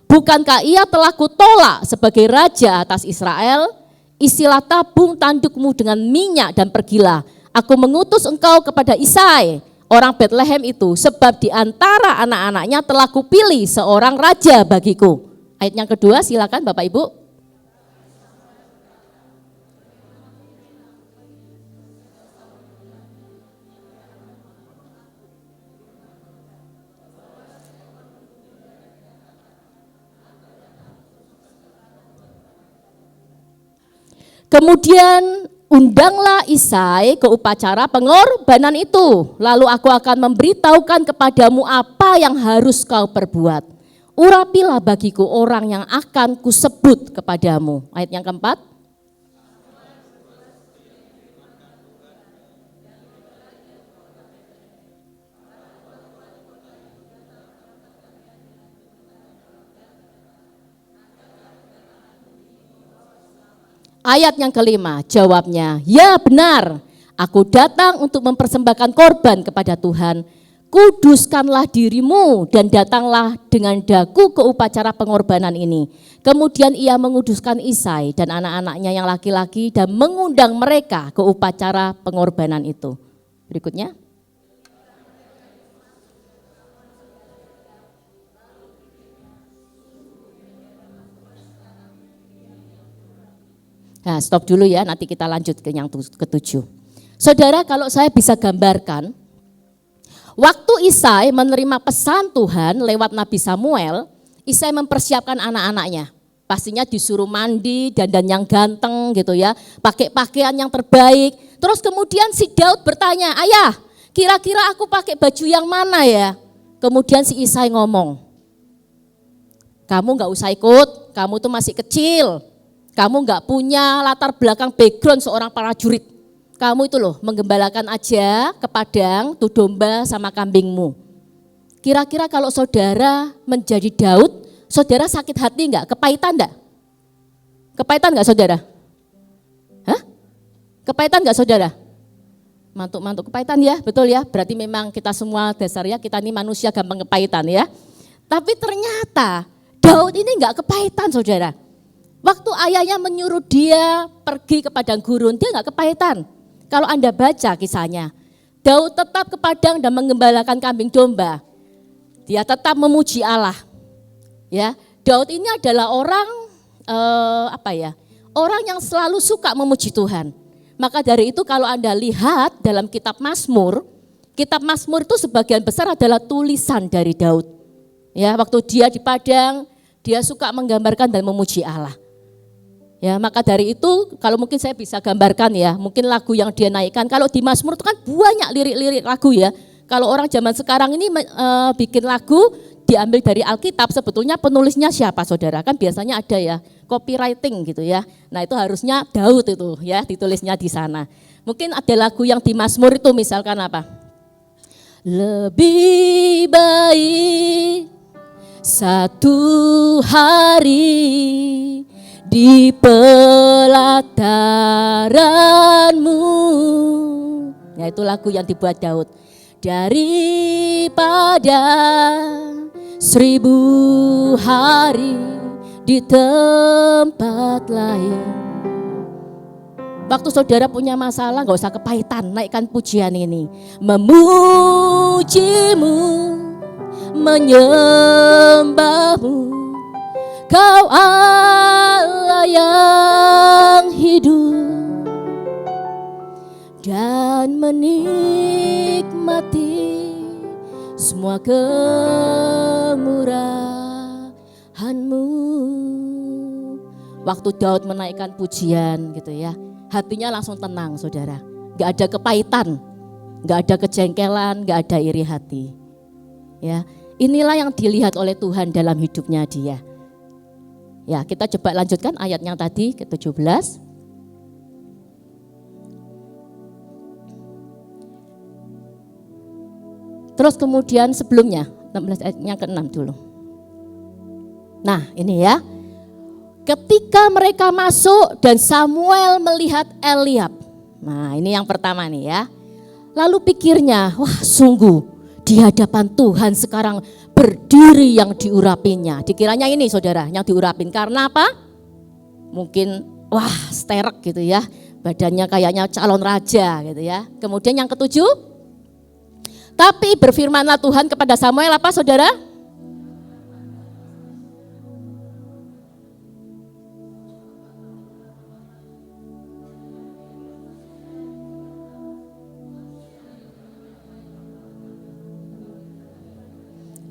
Speaker 4: Bukankah ia telah kutolak sebagai raja atas Israel? Isilah tabung tandukmu dengan minyak dan pergilah. Aku mengutus engkau kepada Isai, orang Bethlehem itu, sebab di antara anak-anaknya telah kupilih seorang raja bagiku. Ayat yang kedua, silakan Bapak Ibu. Kemudian undanglah Isai ke upacara pengorbanan itu. Lalu aku akan memberitahukan kepadamu apa yang harus kau perbuat. Urapilah bagiku orang yang akan kusebut kepadamu. Ayat yang keempat. Ayat yang kelima, jawabnya, ya benar, aku datang untuk mempersembahkan korban kepada Tuhan. Kuduskanlah dirimu dan datanglah dengan daku ke upacara pengorbanan ini. Kemudian ia menguduskan Isai dan anak-anaknya yang laki-laki dan mengundang mereka ke upacara pengorbanan itu. Berikutnya. Nah, stop dulu ya, nanti kita lanjut ke yang ketujuh. Saudara, kalau saya bisa gambarkan, waktu Isai menerima pesan Tuhan lewat Nabi Samuel, Isai mempersiapkan anak-anaknya. Pastinya disuruh mandi, dandan yang ganteng gitu ya, pakai pakaian yang terbaik. Terus kemudian si Daud bertanya, ayah, kira-kira aku pakai baju yang mana ya? Kemudian si Isai ngomong, kamu gak usah ikut, kamu tuh masih kecil. Kamu nggak punya latar belakang background seorang prajurit. Kamu itu loh menggembalakan aja ke padang, tuh domba sama kambingmu. Kira-kira kalau saudara menjadi Daud, saudara sakit hati nggak? Kepahitan nggak? Kepahitan nggak saudara? Hah? Kepahitan nggak saudara? Mantuk-mantuk kepahitan ya, betul ya. Berarti memang kita semua dasarnya kita ini manusia gampang kepahitan ya. Tapi ternyata Daud ini nggak kepahitan saudara. Waktu ayahnya menyuruh dia pergi ke padang gurun, dia nggak kepahitan. Kalau Anda baca kisahnya, Daud tetap ke padang dan menggembalakan kambing domba. Dia tetap memuji Allah. Ya, Daud ini adalah orang orang yang selalu suka memuji Tuhan. Maka dari itu kalau Anda lihat dalam kitab Mazmur itu sebagian besar adalah tulisan dari Daud. Ya, waktu dia di padang, dia suka menggambarkan dan memuji Allah. Ya, maka dari itu kalau mungkin saya bisa gambarkan ya, mungkin lagu yang dia naikkan. Kalau di Mazmur itu kan banyak lirik-lirik lagu ya. Kalau orang zaman sekarang ini bikin lagu diambil dari Alkitab, sebetulnya penulisnya siapa saudara? Kan biasanya ada ya, copywriting gitu ya. Nah itu harusnya Daud itu ya, ditulisnya di sana. Mungkin ada lagu yang di Mazmur itu misalkan apa? Lebih baik satu hari di pelataranmu. Ya itu lagu yang dibuat Daud. Daripada 1000 hari di tempat lain. Waktu saudara punya masalah gak usah kepahitan, naikkan pujian ini. Memujimu, menyembahmu, Kau Allah yang hidup dan menikmati semua kemurahan-Mu. Waktu Daud menaikkan pujian gitu ya, hatinya langsung tenang saudara. Gak ada kepahitan, gak ada kejengkelan, gak ada iri hati. Ya, inilah yang dilihat oleh Tuhan dalam hidupnya dia. Ya, kita coba lanjutkan ayat yang tadi ke-17. Terus kemudian sebelumnya, 16 ayat yang ke-6 dulu. Nah, ini ya. Ketika mereka masuk dan Samuel melihat Eliab. Nah, ini yang pertama nih ya. Lalu pikirnya, wah sungguh di hadapan Tuhan sekarang berdiri yang diurapinya. Dikiranya ini saudara yang diurapin karena apa? Mungkin wah sterek gitu ya. Badannya kayaknya calon raja gitu ya. Kemudian yang ketujuh. Tapi berfirmanlah Tuhan kepada Samuel apa saudara?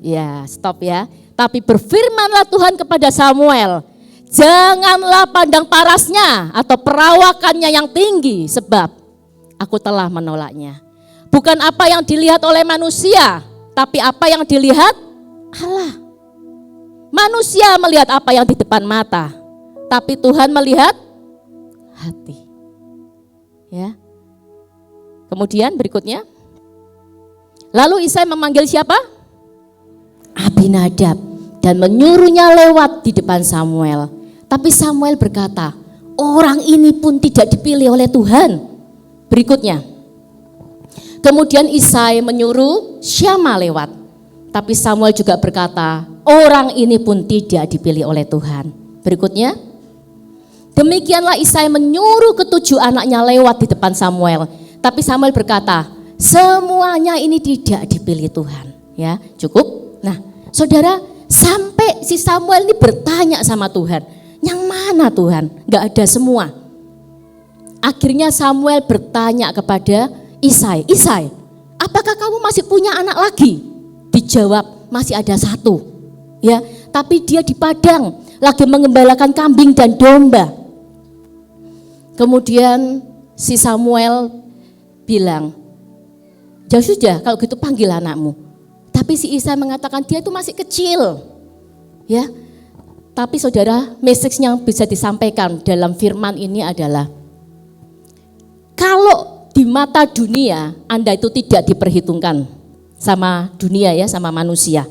Speaker 4: Ya, stop ya. Tapi berfirmanlah Tuhan kepada Samuel, janganlah pandang parasnya atau perawakannya yang tinggi, sebab aku telah menolaknya. Bukan apa yang dilihat oleh manusia, tapi apa yang dilihat Allah. Manusia melihat apa yang di depan mata, tapi Tuhan melihat hati. Ya. Kemudian berikutnya, lalu Isai memanggil siapa? Abinadab dan menyuruhnya lewat di depan Samuel. Tapi Samuel berkata, orang ini pun tidak dipilih oleh Tuhan. Berikutnya, kemudian Isai menyuruh Syama lewat. Tapi Samuel juga berkata, orang ini pun tidak dipilih oleh Tuhan. Berikutnya, demikianlah Isai menyuruh ketujuh anaknya lewat di depan Samuel. Tapi Samuel berkata, semuanya ini tidak dipilih Tuhan. Ya, cukup. Nah, saudara, sampai si Samuel ini bertanya sama Tuhan, yang mana Tuhan? Gak ada semua. Akhirnya Samuel bertanya kepada Isai, Isai, apakah kamu masih punya anak lagi? Dijawab, masih ada satu. Ya, tapi dia di padang, lagi mengembalakan kambing dan domba. Kemudian si Samuel bilang, ya sudah, kalau gitu panggil anakmu. Tapi si Isai mengatakan dia itu masih kecil. Ya. Tapi saudara, message yang bisa disampaikan dalam firman ini adalah kalau di mata dunia Anda itu tidak diperhitungkan sama dunia ya, sama manusia.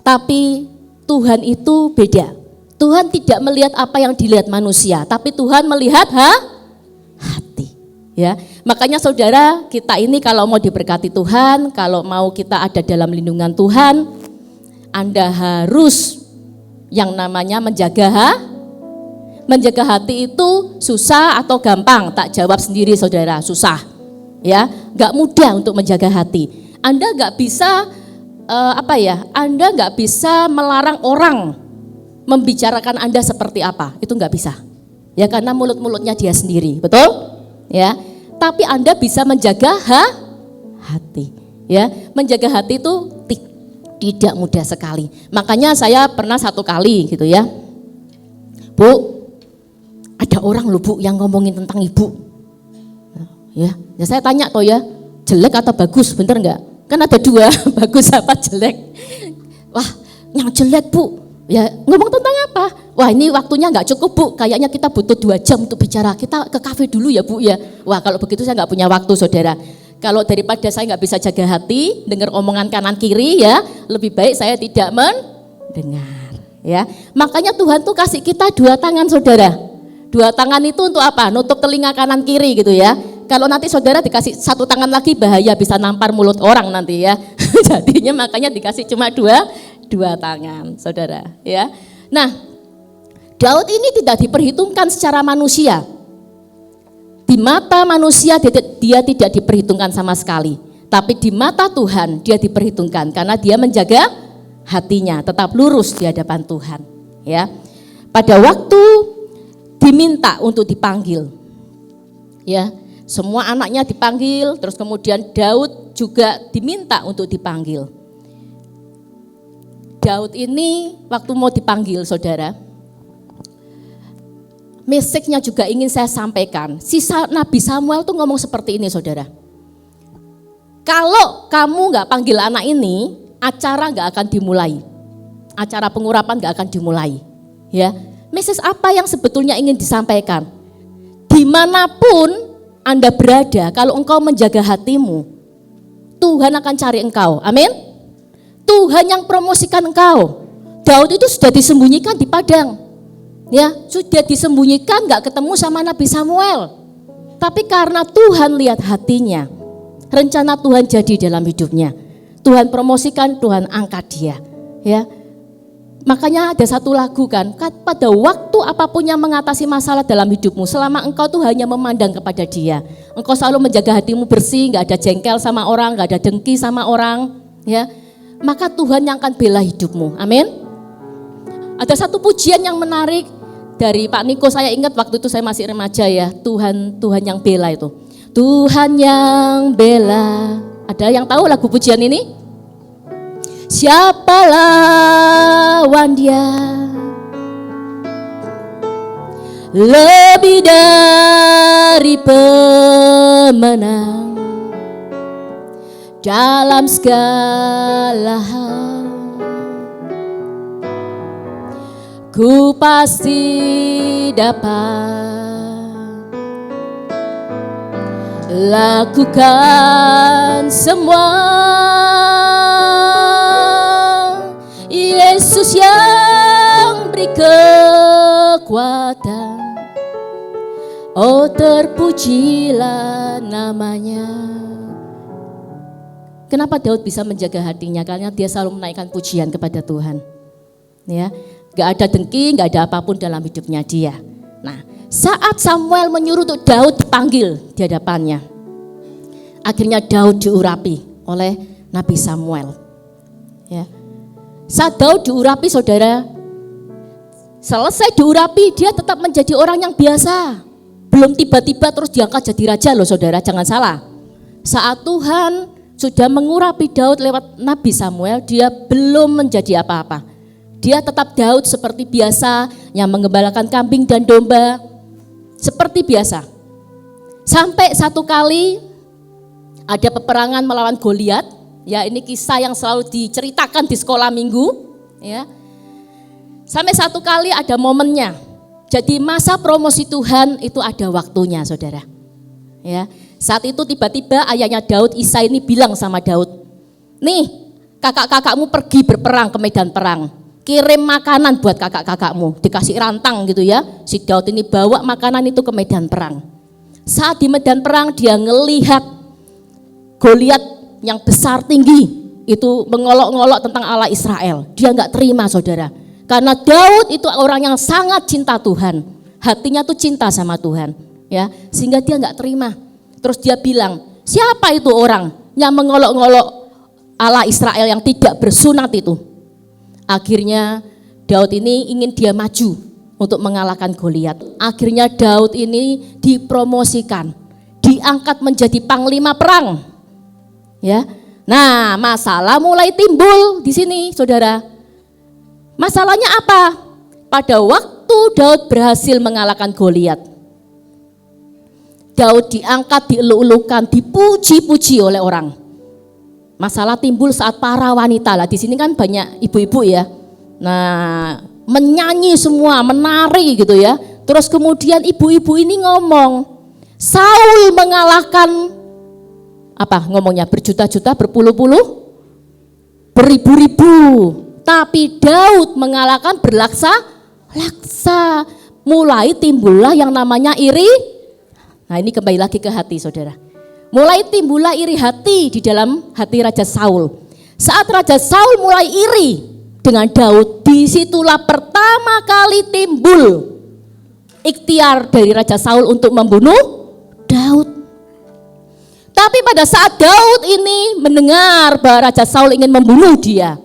Speaker 4: Tapi Tuhan itu beda. Tuhan tidak melihat apa yang dilihat manusia, tapi Tuhan melihat hati. Ya, makanya saudara, kita ini kalau mau diberkati Tuhan, kalau mau kita ada dalam lindungan Tuhan, Anda harus yang namanya menjaga hati itu susah atau gampang? Tak jawab sendiri saudara, susah. Ya, nggak mudah untuk menjaga hati. Anda nggak bisa Anda nggak bisa melarang orang membicarakan Anda seperti apa, itu nggak bisa. Ya, karena mulut-mulutnya dia sendiri, betul? Ya, tapi Anda bisa menjaga hati. Ya, menjaga hati itu tidak mudah sekali. Makanya saya pernah satu kali gitu ya, Bu, ada orang loh Bu yang ngomongin tentang ibu. Ya saya tanya toh ya, jelek atau bagus, bener nggak? Kan ada dua, bagus apa jelek? Wah, yang jelek Bu. Ya ngomong tentang apa? Wah ini waktunya nggak cukup Bu, kayaknya kita butuh 2 jam untuk bicara, kita ke kafe dulu ya Bu ya. Wah kalau begitu saya nggak punya waktu saudara. Kalau daripada saya nggak bisa jaga hati, dengar omongan kanan kiri ya, lebih baik saya tidak mendengar. Ya, makanya Tuhan tuh kasih kita 2 tangan saudara. 2 tangan itu untuk apa? Nutup telinga kanan kiri gitu ya. Kalau nanti saudara dikasih 1 tangan lagi bahaya, bisa nampar mulut orang nanti ya. Jadinya makanya dikasih cuma 2 tangan, saudara. Ya, nah Daud ini tidak diperhitungkan secara manusia. Di mata manusia dia tidak diperhitungkan sama sekali. Tapi di mata Tuhan dia diperhitungkan karena dia menjaga hatinya tetap lurus di hadapan Tuhan. Ya, pada waktu diminta untuk dipanggil, ya semua anaknya dipanggil, terus kemudian Daud juga diminta untuk dipanggil. Daud ini waktu mau dipanggil saudara, message-nya juga ingin saya sampaikan. Nabi Samuel tuh ngomong seperti ini saudara, kalau kamu gak panggil anak ini, acara gak akan dimulai, acara pengurapan gak akan dimulai. Ya, Message apa yang sebetulnya ingin disampaikan? Dimanapun Anda berada, kalau engkau menjaga hatimu, Tuhan akan cari engkau. Amin. Tuhan yang promosikan engkau. Daud itu sudah disembunyikan di padang. Ya, sudah disembunyikan, gak ketemu sama Nabi Samuel. Tapi karena Tuhan lihat hatinya, rencana Tuhan jadi dalam hidupnya. Tuhan promosikan, Tuhan angkat dia. Ya, makanya ada satu lagu kan, pada waktu apapun yang mengatasi masalah dalam hidupmu, selama engkau tuh hanya memandang kepada dia, engkau selalu menjaga hatimu bersih, gak ada jengkel sama orang, gak ada dengki sama orang, ya, maka Tuhan yang akan bela hidupmu. Amin. Ada satu pujian yang menarik dari Pak Niko, saya ingat waktu itu saya masih remaja ya, Tuhan yang bela itu. Tuhan yang bela. Ada yang tahu lagu pujian ini? Siapa lawan dia? Lebih dari pemenang dalam segala hal. Ku pasti dapat lakukan semua. Yesus yang beri kekuatan, oh terpujilah namanya. Kenapa Daud bisa menjaga hatinya? Karena dia selalu menaikkan pujian kepada Tuhan. Ya, gak ada dengki, gak ada apapun dalam hidupnya dia. Nah, saat Samuel menyuruh untuk Daud dipanggil di hadapannya, akhirnya Daud diurapi oleh Nabi Samuel. Ya. Saat Daud diurapi, saudara, selesai diurapi, dia tetap menjadi orang yang biasa. Belum tiba-tiba terus diangkat jadi raja loh saudara, jangan salah. Saat Tuhan sudah mengurapi Daud lewat Nabi Samuel, dia belum menjadi apa-apa. Dia tetap Daud seperti biasa, yang mengembalakan kambing dan domba, seperti biasa. Sampai satu kali ada peperangan melawan Goliat. Ya, ini kisah yang selalu diceritakan di sekolah minggu, ya. Sampai satu kali ada momennya. Jadi masa promosi Tuhan itu ada waktunya, saudara. Ya, saat itu tiba-tiba ayahnya Daud, Isai ini bilang sama Daud, nih kakak-kakakmu pergi berperang ke medan perang, kirim makanan buat kakak-kakakmu, dikasih rantang gitu ya. Si Daud ini bawa makanan itu ke medan perang. Saat di medan perang dia ngelihat Goliat yang besar tinggi itu mengolok-ngolok tentang Allah Israel. Dia nggak terima saudara, karena Daud itu orang yang sangat cinta Tuhan, hatinya tuh cinta sama Tuhan, ya, sehingga dia nggak terima. Terus dia bilang, siapa itu orang yang mengolok-ngolok Allah Israel yang tidak bersunat itu? Akhirnya Daud ini ingin dia maju untuk mengalahkan Goliat. Akhirnya Daud ini dipromosikan, diangkat menjadi panglima perang. Ya, nah masalah mulai timbul di sini, saudara. Masalahnya apa? Pada waktu Daud berhasil mengalahkan Goliat, Daud diangkat, dieluk-elukan, dipuji-puji oleh orang. Masalah timbul saat para wanita lah. Di sini kan banyak ibu-ibu ya. Nah, menyanyi semua, menari gitu ya. Terus kemudian ibu-ibu ini ngomong, Saul mengalahkan apa ngomongnya, berjuta-juta, berpuluh-puluh, beribu-ribu, tapi Daud mengalahkan berlaksa-laksa. Mulai timbullah yang namanya iri. Nah, ini kembali lagi ke hati, saudara. Mulai timbullah iri hati di dalam hati Raja Saul. Saat Raja Saul mulai iri dengan Daud, disitulah pertama kali timbul ikhtiar dari Raja Saul untuk membunuh Daud. Tapi pada saat Daud ini mendengar bahwa Raja Saul ingin membunuh dia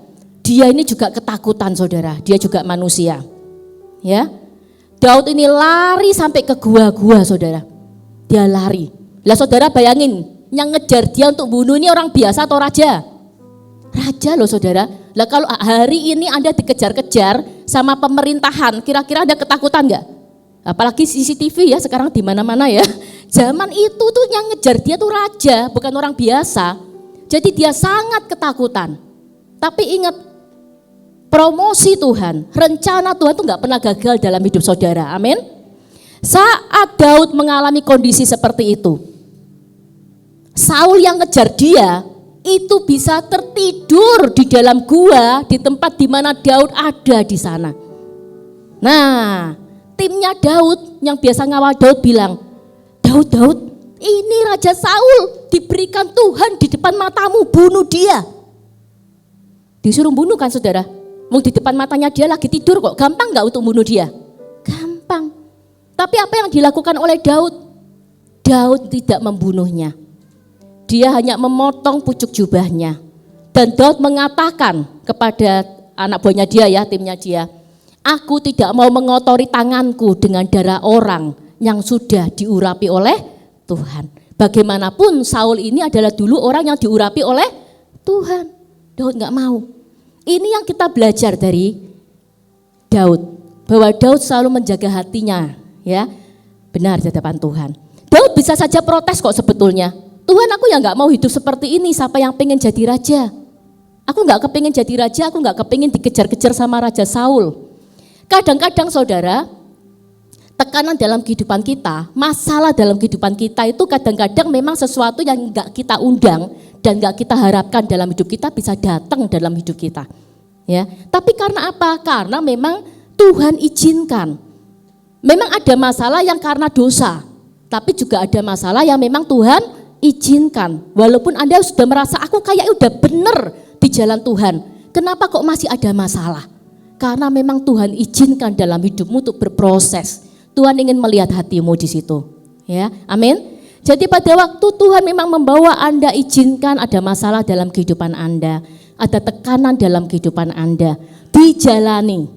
Speaker 4: ini juga ketakutan, saudara. Dia juga manusia. Ya, Daud ini lari sampai ke gua-gua, saudara. Dia lari. Lah saudara bayangin, yang ngejar dia untuk bunuh ini orang biasa atau raja? Raja loh saudara. Lah kalau hari ini Anda dikejar-kejar sama pemerintahan, kira-kira Anda ketakutan enggak? Apalagi CCTV ya sekarang di mana-mana ya. Zaman itu tuh yang ngejar dia tuh raja, bukan orang biasa. Jadi dia sangat ketakutan. Tapi ingat, promosi Tuhan, rencana Tuhan itu nggak pernah gagal dalam hidup saudara. Amin. Saat Daud mengalami kondisi seperti itu, Saul yang ngejar dia itu bisa tertidur di dalam gua di tempat di mana Daud ada di sana. Nah, timnya Daud yang biasa ngawal Daud bilang, Daud, ini Raja Saul diberikan Tuhan di depan matamu, bunuh dia. Disuruh bunuh kan saudara? Mau di depan matanya dia lagi tidur kok, gampang gak untuk bunuh dia? Gampang. Tapi apa yang dilakukan oleh Daud? Daud tidak membunuhnya. Dia hanya memotong pucuk jubahnya. Dan Daud mengatakan kepada anak buahnya dia ya, timnya dia, aku tidak mau mengotori tanganku dengan darah orang yang sudah diurapi oleh Tuhan. Bagaimanapun Saul ini adalah dulu orang yang diurapi oleh Tuhan. Daud gak mau. Ini yang kita belajar dari Daud. Bahwa Daud selalu menjaga hatinya ya, benar di hadapan Tuhan. Daud bisa saja protes kok sebetulnya. Tuhan, aku yang gak mau hidup seperti ini, siapa yang pengen jadi raja? Aku gak kepingin jadi raja, aku gak kepingin dikejar-kejar sama Raja Saul. Kadang-kadang saudara, tekanan dalam kehidupan kita, masalah dalam kehidupan kita itu kadang-kadang memang sesuatu yang gak kita undang dan gak kita harapkan dalam hidup kita bisa datang dalam hidup kita. Ya, tapi karena apa? Karena memang Tuhan izinkan. Memang ada masalah yang karena dosa, tapi juga ada masalah yang memang Tuhan izinkan. Walaupun Anda sudah merasa aku kayak udah bener di jalan Tuhan, kenapa kok masih ada masalah? Karena memang Tuhan izinkan dalam hidupmu untuk berproses. Tuhan ingin melihat hatimu di situ. Ya, amin. Jadi pada waktu Tuhan memang membawa Anda, izinkan ada masalah dalam kehidupan Anda, ada tekanan dalam kehidupan Anda, dijalani.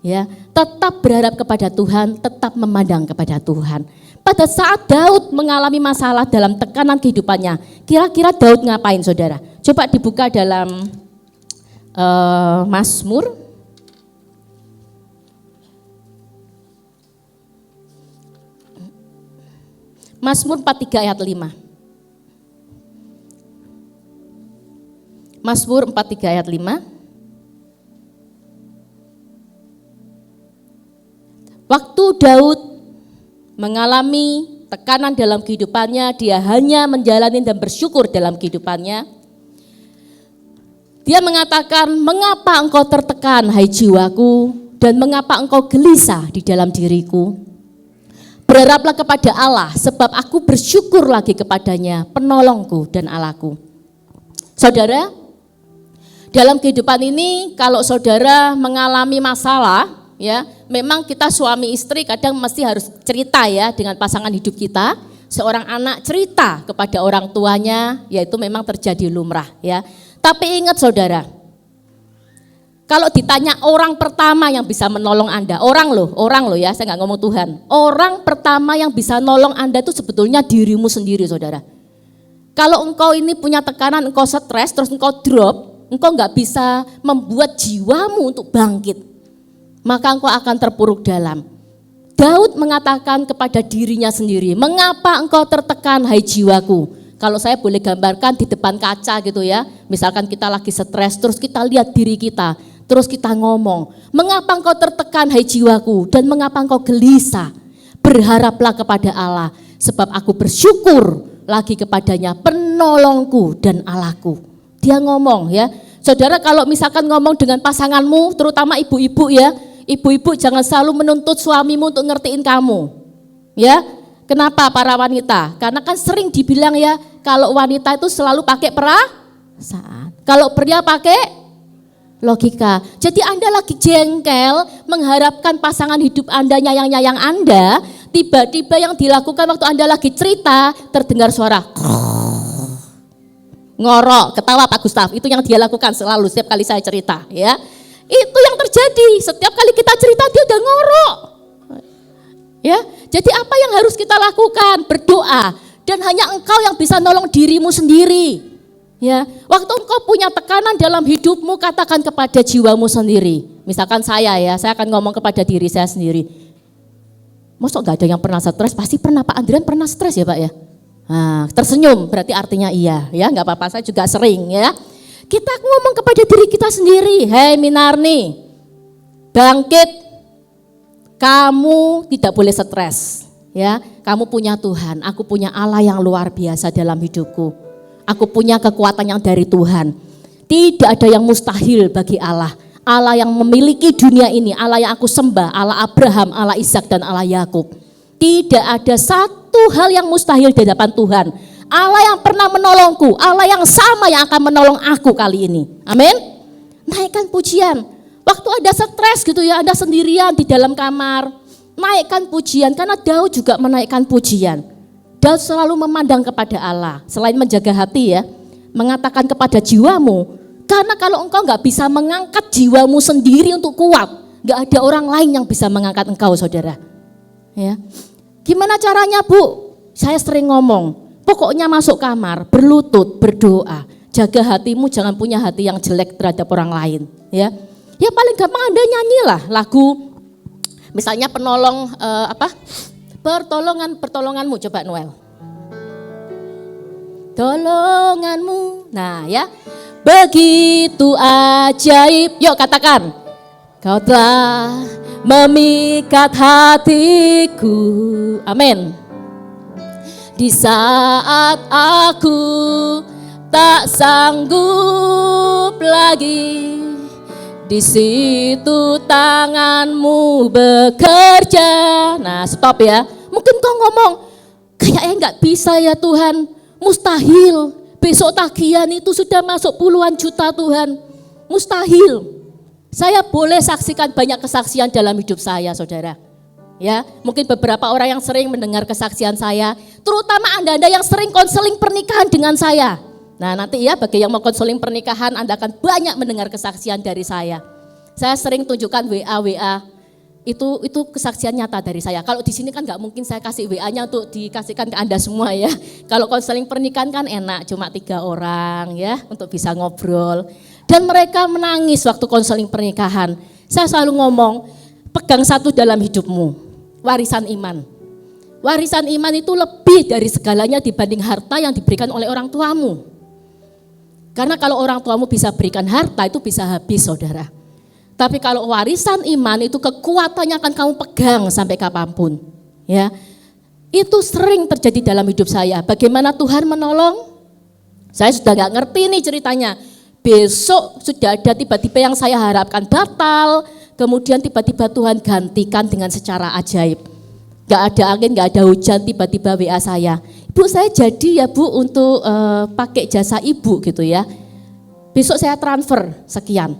Speaker 4: Ya, tetap berharap kepada Tuhan, tetap memandang kepada Tuhan. Pada saat Daud mengalami masalah dalam tekanan kehidupannya, kira-kira Daud ngapain saudara? Coba dibuka dalam Mazmur. Mazmur 43 ayat 5. Mazmur 43 ayat 5. Waktu Daud mengalami tekanan dalam kehidupannya, dia hanya menjalani dan bersyukur dalam kehidupannya. Dia mengatakan, mengapa engkau tertekan hai jiwaku, dan mengapa engkau gelisah di dalam diriku. Berharaplah kepada Allah, sebab aku bersyukur lagi kepadanya, penolongku dan Allahku. Saudara, dalam kehidupan ini kalau saudara mengalami masalah, ya, memang kita suami istri kadang mesti harus cerita ya dengan pasangan hidup kita. Seorang anak cerita kepada orang tuanya, yaitu memang terjadi lumrah ya. Tapi ingat saudara, kalau ditanya orang pertama yang bisa menolong Anda, orang loh ya, saya nggak ngomong Tuhan. Orang pertama yang bisa nolong Anda itu sebetulnya dirimu sendiri saudara. Kalau engkau ini punya tekanan, engkau stres, terus engkau drop, engkau nggak bisa membuat jiwamu untuk bangkit, maka engkau akan terpuruk dalam. Daud mengatakan kepada dirinya sendiri, mengapa engkau tertekan hai jiwaku? Kalau saya boleh gambarkan di depan kaca gitu ya, misalkan kita lagi stres, terus kita lihat diri kita, terus kita ngomong, mengapa engkau tertekan hai jiwaku, dan mengapa engkau gelisah? Berharaplah kepada Allah, sebab aku bersyukur lagi kepadanya, penolongku dan Allahku. Dia ngomong ya, saudara kalau misalkan ngomong dengan pasanganmu, terutama ibu-ibu ya, ibu-ibu jangan selalu menuntut suamimu untuk ngertiin kamu. Ya, kenapa para wanita? Karena kan sering dibilang ya, kalau wanita itu selalu pakai perasaan, kalau pria pakai logika. Jadi Anda lagi jengkel, mengharapkan pasangan hidup Anda nyayang-nyayang Anda, tiba-tiba yang dilakukan waktu Anda lagi cerita, terdengar suara ngorok, ketawa Pak Gustaf, itu yang dia lakukan selalu setiap kali saya cerita ya. Itu yang terjadi, setiap kali kita cerita dia udah ngorok. Ya, jadi apa yang harus kita lakukan? Berdoa, dan hanya engkau yang bisa nolong dirimu sendiri. Ya, waktu engkau punya tekanan dalam hidupmu, katakan kepada jiwamu sendiri. Misalkan saya ya, saya akan ngomong kepada diri saya sendiri. Masa gak ada yang pernah stres? Pasti pernah, Pak Andrian pernah stres ya Pak ya? Nah, tersenyum berarti artinya iya ya, nggak apa-apa, saya juga sering ya. Kita ngomong kepada diri kita sendiri, hei Minarni, bangkit, kamu tidak boleh stres. Ya, kamu punya Tuhan, aku punya Allah yang luar biasa dalam hidupku. Aku punya kekuatan yang dari Tuhan. Tidak ada yang mustahil bagi Allah. Allah yang memiliki dunia ini, Allah yang aku sembah, Allah Abraham, Allah Ishak dan Allah Yakub. Tidak ada satu hal yang mustahil di hadapan Tuhan. Allah yang pernah menolongku, Allah yang sama yang akan menolong aku kali ini. Amin. Naikkan pujian. Waktu ada stres gitu ya, Anda sendirian di dalam kamar, naikkan pujian, karena Daud juga menaikkan pujian. Daud selalu memandang kepada Allah, selain menjaga hati ya, mengatakan kepada jiwamu, karena kalau engkau nggak bisa mengangkat jiwamu sendiri untuk kuat, nggak ada orang lain yang bisa mengangkat engkau, saudara. Ya, gimana caranya, Bu? Saya sering ngomong, pokoknya masuk kamar, berlutut, berdoa, jaga hatimu, jangan punya hati yang jelek terhadap orang lain. Ya paling gampang Anda nyanyilah lagu. Misalnya pertolonganmu, coba Noel. Tolonganmu. Nah ya, begitu ajaib. Yuk katakan. Kau telah memikat hatiku. Amin. Di saat aku tak sanggup lagi, di situ tanganmu bekerja. Nah stop ya. Mungkin kau ngomong, kayaknya nggak bisa ya Tuhan. Mustahil. Besok tagihan itu sudah masuk puluhan juta Tuhan. Mustahil. Saya boleh saksikan banyak kesaksian dalam hidup saya, saudara. Ya, mungkin beberapa orang yang sering mendengar kesaksian saya, terutama Anda yang sering konseling pernikahan dengan saya. Nah nanti ya bagi yang mau konseling pernikahan Anda akan banyak mendengar kesaksian dari saya. Saya sering tunjukkan WA itu kesaksian nyata dari saya. Kalau di sini kan nggak mungkin saya kasih WA-nya untuk dikasihkan ke Anda semua ya. Kalau konseling pernikahan kan enak, cuma 3 orang ya untuk bisa ngobrol. Dan mereka menangis waktu konseling pernikahan. Saya selalu ngomong, pegang satu dalam hidupmu, warisan iman. Warisan iman itu lebih dari segalanya dibanding harta yang diberikan oleh orang tuamu. Karena kalau orang tuamu bisa berikan harta itu bisa habis, saudara. Tapi kalau warisan iman itu kekuatannya akan kamu pegang sampai kapanpun. Ya, itu sering terjadi dalam hidup saya. Bagaimana Tuhan menolong? Saya sudah gak ngerti nih ceritanya. Besok sudah ada tiba-tiba yang saya harapkan batal. Kemudian tiba-tiba Tuhan gantikan dengan secara ajaib. Gak ada angin, gak ada hujan, tiba-tiba WA saya. Bu, saya jadi ya Bu untuk pakai jasa ibu gitu ya. Besok saya transfer sekian.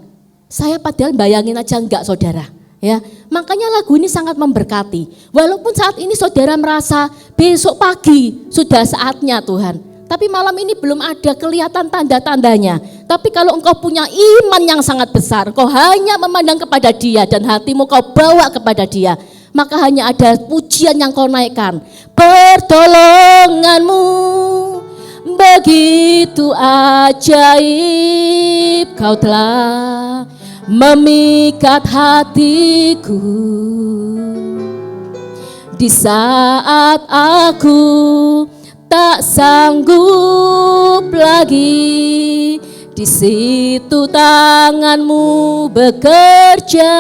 Speaker 4: Saya padahal bayangin aja enggak, saudara. Ya, makanya lagu ini sangat memberkati. Walaupun saat ini saudara merasa besok pagi sudah saatnya Tuhan. Tapi malam ini belum ada kelihatan tanda-tandanya. Tapi kalau engkau punya iman yang sangat besar, engkau hanya memandang kepada Dia dan hatimu kau bawa kepada Dia, maka hanya ada pujian yang kau naikkan. Pertolonganmu begitu ajaib, kau telah memikat hatiku. Di saat aku tak sanggup lagi, di situ tanganmu bekerja.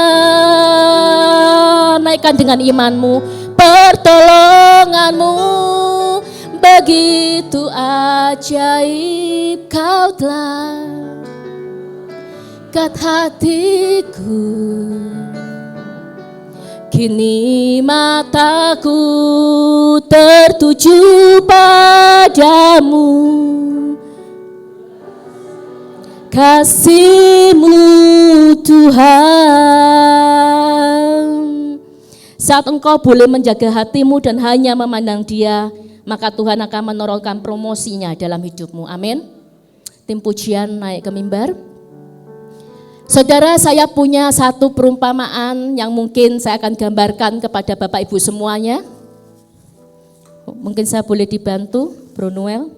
Speaker 4: Naikkan dengan imanmu, pertolonganmu begitu ajaib, kau telah kat hatiku. Kini mataku tertuju padamu, kasih-Mu Tuhan. Saat engkau boleh menjaga hatimu dan hanya memandang Dia, maka Tuhan akan menorongkan promosinya dalam hidupmu. Amin. Tim pujian naik ke mimbar. Saudara, saya punya satu perumpamaan yang mungkin saya akan gambarkan kepada Bapak Ibu semuanya. Mungkin saya boleh dibantu, Bro Noel.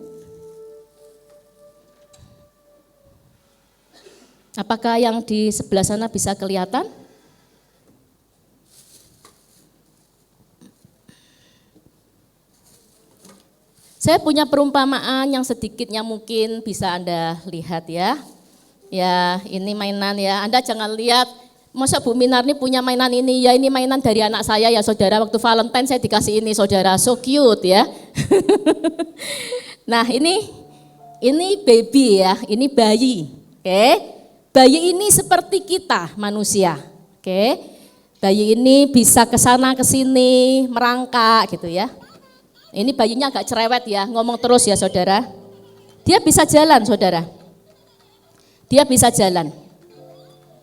Speaker 4: Apakah yang di sebelah sana bisa kelihatan? Saya punya perumpamaan yang sedikitnya mungkin bisa Anda lihat ya. Ya, ini mainan ya. Anda jangan lihat, masa Bu Minar ini punya mainan ini. Ya, ini mainan dari anak saya ya saudara. Waktu Valentine saya dikasih ini saudara. So cute ya. Nah, ini baby ya. Ini bayi. Oke. Bayi ini seperti kita manusia. Oke. Bayi ini bisa ke sana ke sini, merangkak gitu ya. Ini bayinya agak cerewet ya. Ngomong terus ya saudara. Dia bisa jalan saudara. Dia bisa jalan,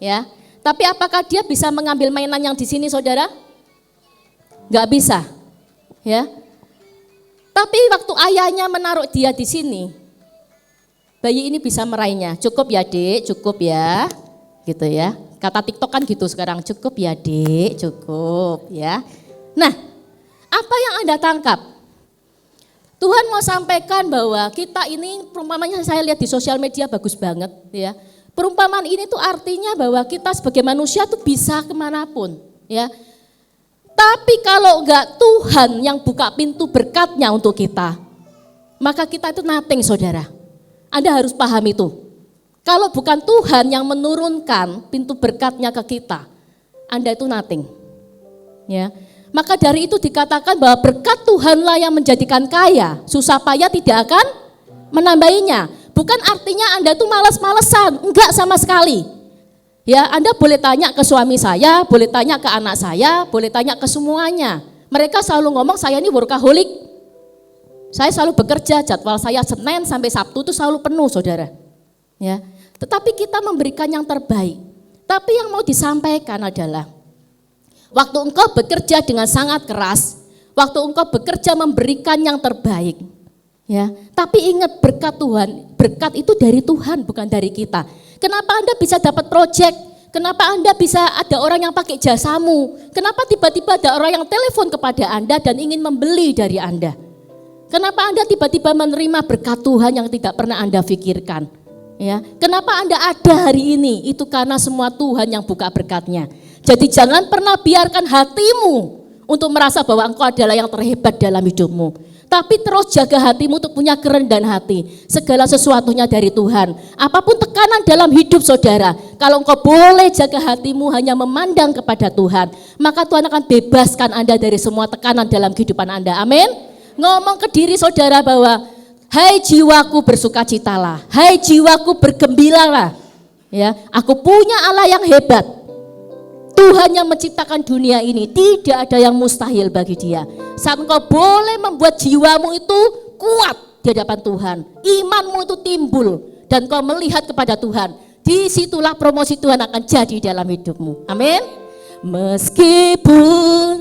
Speaker 4: ya. Tapi apakah dia bisa mengambil mainan yang di sini, saudara? Enggak bisa, ya. Tapi waktu ayahnya menaruh dia di sini, bayi ini bisa meraihnya. Cukup ya, Dek, cukup ya, gitu ya. Kata TikTok kan gitu sekarang, cukup ya, Dek, cukup ya. Nah, apa yang Anda tangkap? Tuhan mau sampaikan bahwa kita ini, perumpamannya saya lihat di sosial media bagus banget ya. Perumpamaan ini tuh artinya bahwa kita sebagai manusia tuh bisa kemanapun ya. Tapi kalau enggak Tuhan yang buka pintu berkatnya untuk kita, maka kita itu nothing saudara. Anda harus paham itu. Kalau bukan Tuhan yang menurunkan pintu berkatnya ke kita, Anda itu nothing ya. Maka dari itu dikatakan bahwa berkat Tuhanlah yang menjadikan kaya, susah payah tidak akan menambahinya. Bukan artinya Anda tuh malas-malesan, enggak sama sekali. Ya, Anda boleh tanya ke suami saya, boleh tanya ke anak saya, boleh tanya ke semuanya. Mereka selalu ngomong saya ini workaholic. Saya selalu bekerja, jadwal saya Senin sampai Sabtu itu selalu penuh, saudara. Ya, tetapi kita memberikan yang terbaik. Tapi yang mau disampaikan adalah waktu engkau bekerja dengan sangat keras, waktu engkau bekerja memberikan yang terbaik, ya. Tapi ingat berkat Tuhan, berkat itu dari Tuhan bukan dari kita. Kenapa Anda bisa dapat proyek? Kenapa Anda bisa ada orang yang pakai jasamu? Kenapa tiba-tiba ada orang yang telepon kepada Anda dan ingin membeli dari Anda? Kenapa Anda tiba-tiba menerima berkat Tuhan yang tidak pernah Anda pikirkan? Ya, kenapa Anda ada hari ini? Itu karena semua Tuhan yang buka berkatnya. Jadi jangan pernah biarkan hatimu untuk merasa bahwa engkau adalah yang terhebat dalam hidupmu. Tapi terus jaga hatimu untuk punya kerendahan hati. Segala sesuatunya dari Tuhan. Apapun tekanan dalam hidup saudara, kalau engkau boleh jaga hatimu hanya memandang kepada Tuhan, maka Tuhan akan bebaskan Anda dari semua tekanan dalam kehidupan Anda. Amin. Ngomong ke diri saudara bahwa hai jiwaku bersukacitalah, hai jiwaku bergembiralah. Ya, aku punya Allah yang hebat. Tuhan yang menciptakan dunia ini, tidak ada yang mustahil bagi Dia. Saat engkau boleh membuat jiwamu itu kuat di hadapan Tuhan, imanmu itu timbul dan kau melihat kepada Tuhan, disitulah promosi Tuhan akan jadi dalam hidupmu. Amin. Meskipun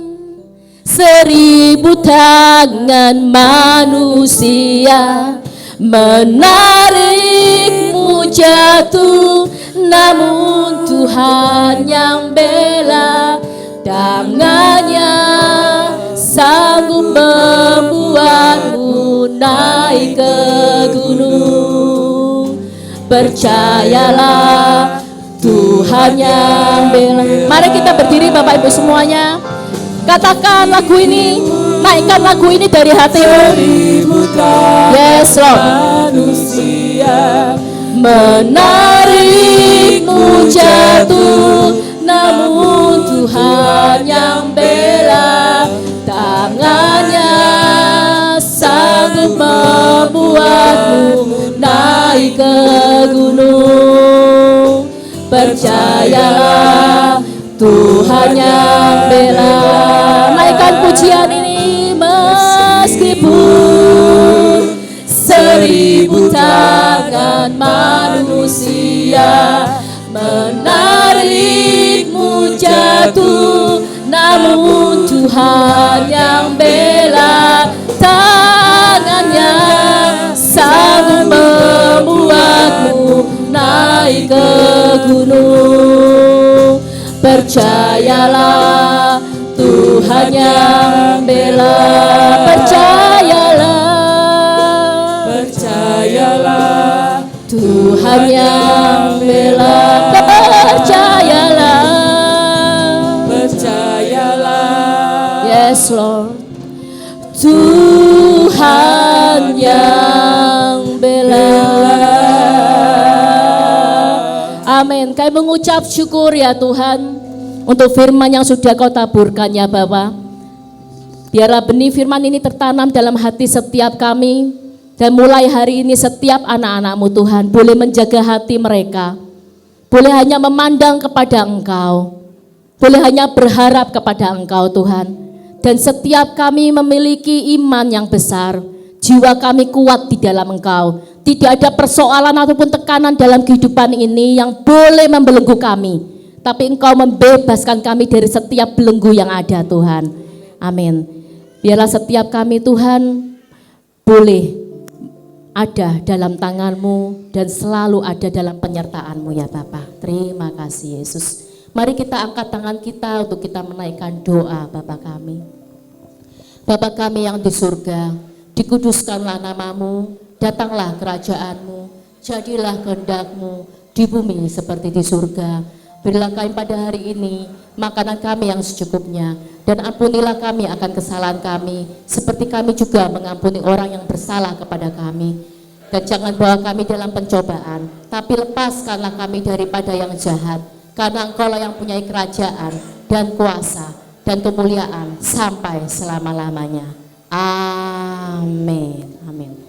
Speaker 4: 1000 tangan manusia menarikmu jatuh, namun Tuhan yang bela, tangannya sanggup membuatmu naik ke gunung. Percayalah Tuhan yang bela. Mari kita berdiri Bapak Ibu semuanya. Katakan lagu ini, naikkan lagu ini dari hatimu. Yes Lord.
Speaker 3: Manusia
Speaker 4: menarikmu jatuh, namun Tuhan yang bela, tangannya sanggup membuatmu naik ke gunung. Percayalah Tuhan yang bela. Naikkan pujian ini. Meskipun 1000 tangan manusia menarikmu jatuh, namun Tuhan yang bela, tangannya sanggup membuatmu naik ke gunung. Percayalah Tuhan yang bela. Percayalah Tuhan yang bela. Percayalah yes Lord, Tuhan yang bela. Amin. Kami mengucap syukur ya Tuhan untuk firman yang sudah Kau taburkan ya Bapa. Biarlah benih firman ini tertanam dalam hati setiap kami. Dan mulai hari ini setiap anak-anak-Mu Tuhan boleh menjaga hati mereka. Boleh hanya memandang kepada Engkau. Boleh hanya berharap kepada Engkau Tuhan. Dan setiap kami memiliki iman yang besar. Jiwa kami kuat di dalam Engkau. Tidak ada persoalan ataupun tekanan dalam kehidupan ini yang boleh membelenggu kami. Tapi Engkau membebaskan kami dari setiap belenggu yang ada Tuhan. Amin. Biarlah setiap kami Tuhan boleh ada dalam tangan-Mu dan selalu ada dalam penyertaan-Mu ya Bapa. Terima kasih Yesus. Mari kita angkat tangan kita untuk kita menaikkan doa Bapa kami. Bapa kami yang di surga, dikuduskanlah nama-Mu, datanglah kerajaan-Mu, jadilah kehendak-Mu di bumi seperti di surga. Berilah kami pada hari ini makanan kami yang secukupnya, dan ampunilah kami akan kesalahan kami, seperti kami juga mengampuni orang yang bersalah kepada kami. Dan jangan bawa kami dalam pencobaan, tapi lepaskanlah kami daripada yang jahat, karena Engkau-lah yang punya kerajaan dan kuasa dan kemuliaan sampai selama-lamanya. Amin. Amin.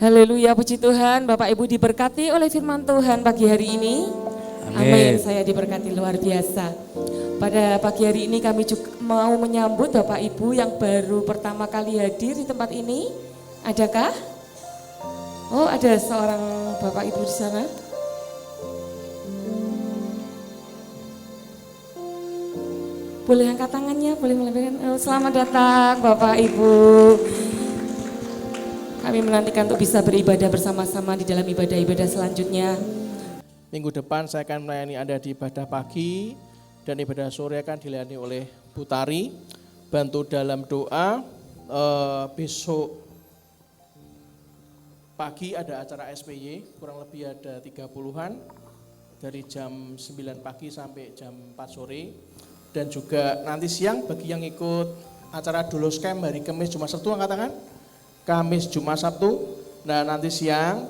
Speaker 2: Haleluya, puji Tuhan. Bapak Ibu diberkati oleh firman Tuhan pagi hari ini. Amin. Saya diberkati luar biasa. Pada pagi hari ini kami juga mau menyambut Bapak Ibu yang baru pertama kali hadir di tempat ini. Adakah? Oh, ada seorang Bapak Ibu di sana. Boleh angkat tangannya, boleh melambaikan. Oh, selamat datang Bapak Ibu. Kami menantikan untuk bisa beribadah bersama-sama di dalam ibadah-ibadah selanjutnya.
Speaker 3: Minggu depan saya akan melayani Anda di ibadah pagi dan ibadah sore akan dilayani oleh Bu Tari. Bantu dalam doa. Besok pagi ada acara SPY, kurang lebih ada 30-an dari jam 9 pagi sampai jam 4 sore. Dan juga nanti siang bagi yang ikut acara Dulos Camp hari Kamis Jumat Sabtu, angkat tangan. Kamis, Jumat, Sabtu. Nah nanti siang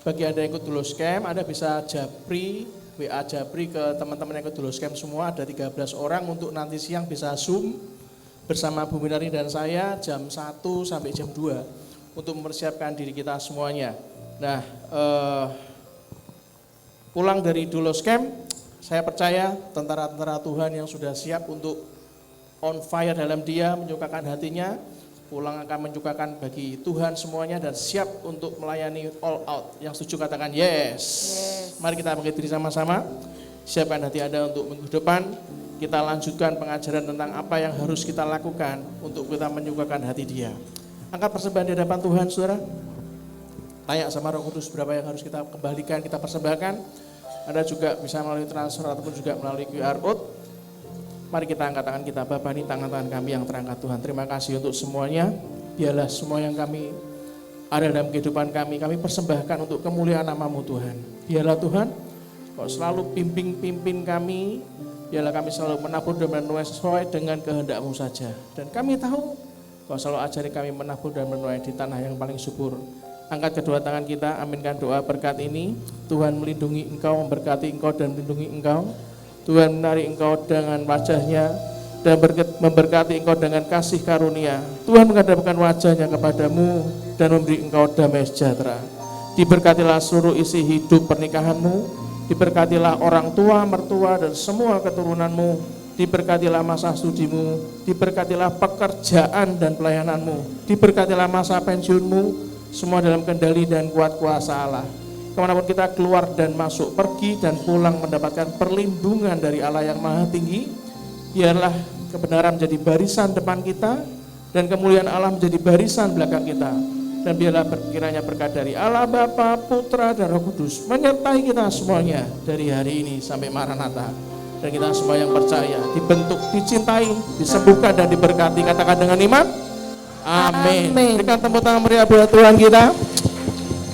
Speaker 3: bagi Anda yang ikut Dulos Camp, Anda bisa japri, WA japri ke teman-teman yang ikut Dulos Camp semua, ada 13 orang untuk nanti siang bisa Zoom bersama Bu Minari dan saya jam 1 sampai jam 2 untuk mempersiapkan diri kita semuanya. Nah, pulang dari Dulos Camp, saya percaya tentara-tentara Tuhan yang sudah siap untuk on fire dalam Dia, menyukakan hatinya, pulang akan menyukakan bagi Tuhan semuanya dan siap untuk melayani all out. Yang setuju katakan yes. Mari kita bangkit diri sama-sama. Siapkan hati Anda untuk minggu depan. Kita lanjutkan pengajaran tentang apa yang harus kita lakukan untuk kita menyukakan hati Dia. Angkat persembahan di hadapan Tuhan, saudara. Tanya sama Roh Kudus berapa yang harus kita kembalikan, kita persembahkan. Anda juga bisa melalui transfer ataupun juga melalui QR Code. Mari kita angkat tangan kita, Bapa, ini tangan-tangan kami yang terangkat Tuhan. Terima kasih untuk semuanya. Biarlah semua yang kami ada dalam kehidupan kami persembahkan untuk kemuliaan nama-Mu Tuhan. Biarlah Tuhan, Kau selalu pimpin kami. Biarlah kami selalu menabur dan menuai sesuai dengan kehendak-Mu saja. Dan kami tahu Kau selalu ajari kami menabur dan menuai di tanah yang paling subur. Angkat kedua tangan kita, aminkan doa berkat ini. Tuhan melindungi Engkau, memberkati Engkau dan melindungi Engkau. Tuhan menarik Engkau dengan wajah-Nya dan memberkati Engkau dengan kasih karunia. Tuhan menghadapkan wajah-Nya kepadamu dan memberi Engkau damai sejahtera. Diberkatilah seluruh isi hidup pernikahanmu, diberkatilah orang tua, mertua dan semua keturunanmu, diberkatilah masa studimu, diberkatilah pekerjaan dan pelayananmu, diberkatilah masa pensiunmu, semua dalam kendali dan kuat kuasa Allah. Kemanapun kita keluar dan masuk, pergi dan pulang mendapatkan perlindungan dari Allah yang Maha Tinggi. Biarlah kebenaran menjadi barisan depan kita dan kemuliaan Allah menjadi barisan belakang kita. Dan biarlah kiranya berkat dari Allah Bapa, Putra dan Roh Kudus menyertai kita semuanya dari hari ini sampai Maranatha. Dan kita semua yang percaya dibentuk, dicintai, disembuhkan dan diberkati. Katakan dengan iman. Amin. Berikan tepuk tangan meriah buat Tuhan kita.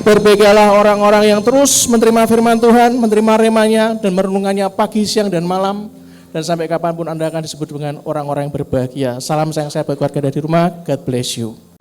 Speaker 3: Berbahagialah orang-orang yang terus menerima firman Tuhan, menerima remanya dan merenungannya pagi, siang, dan malam. Dan sampai kapanpun Anda akan disebut dengan orang-orang yang berbahagia. Salam sayang saya buat keluarga dari rumah. God bless you.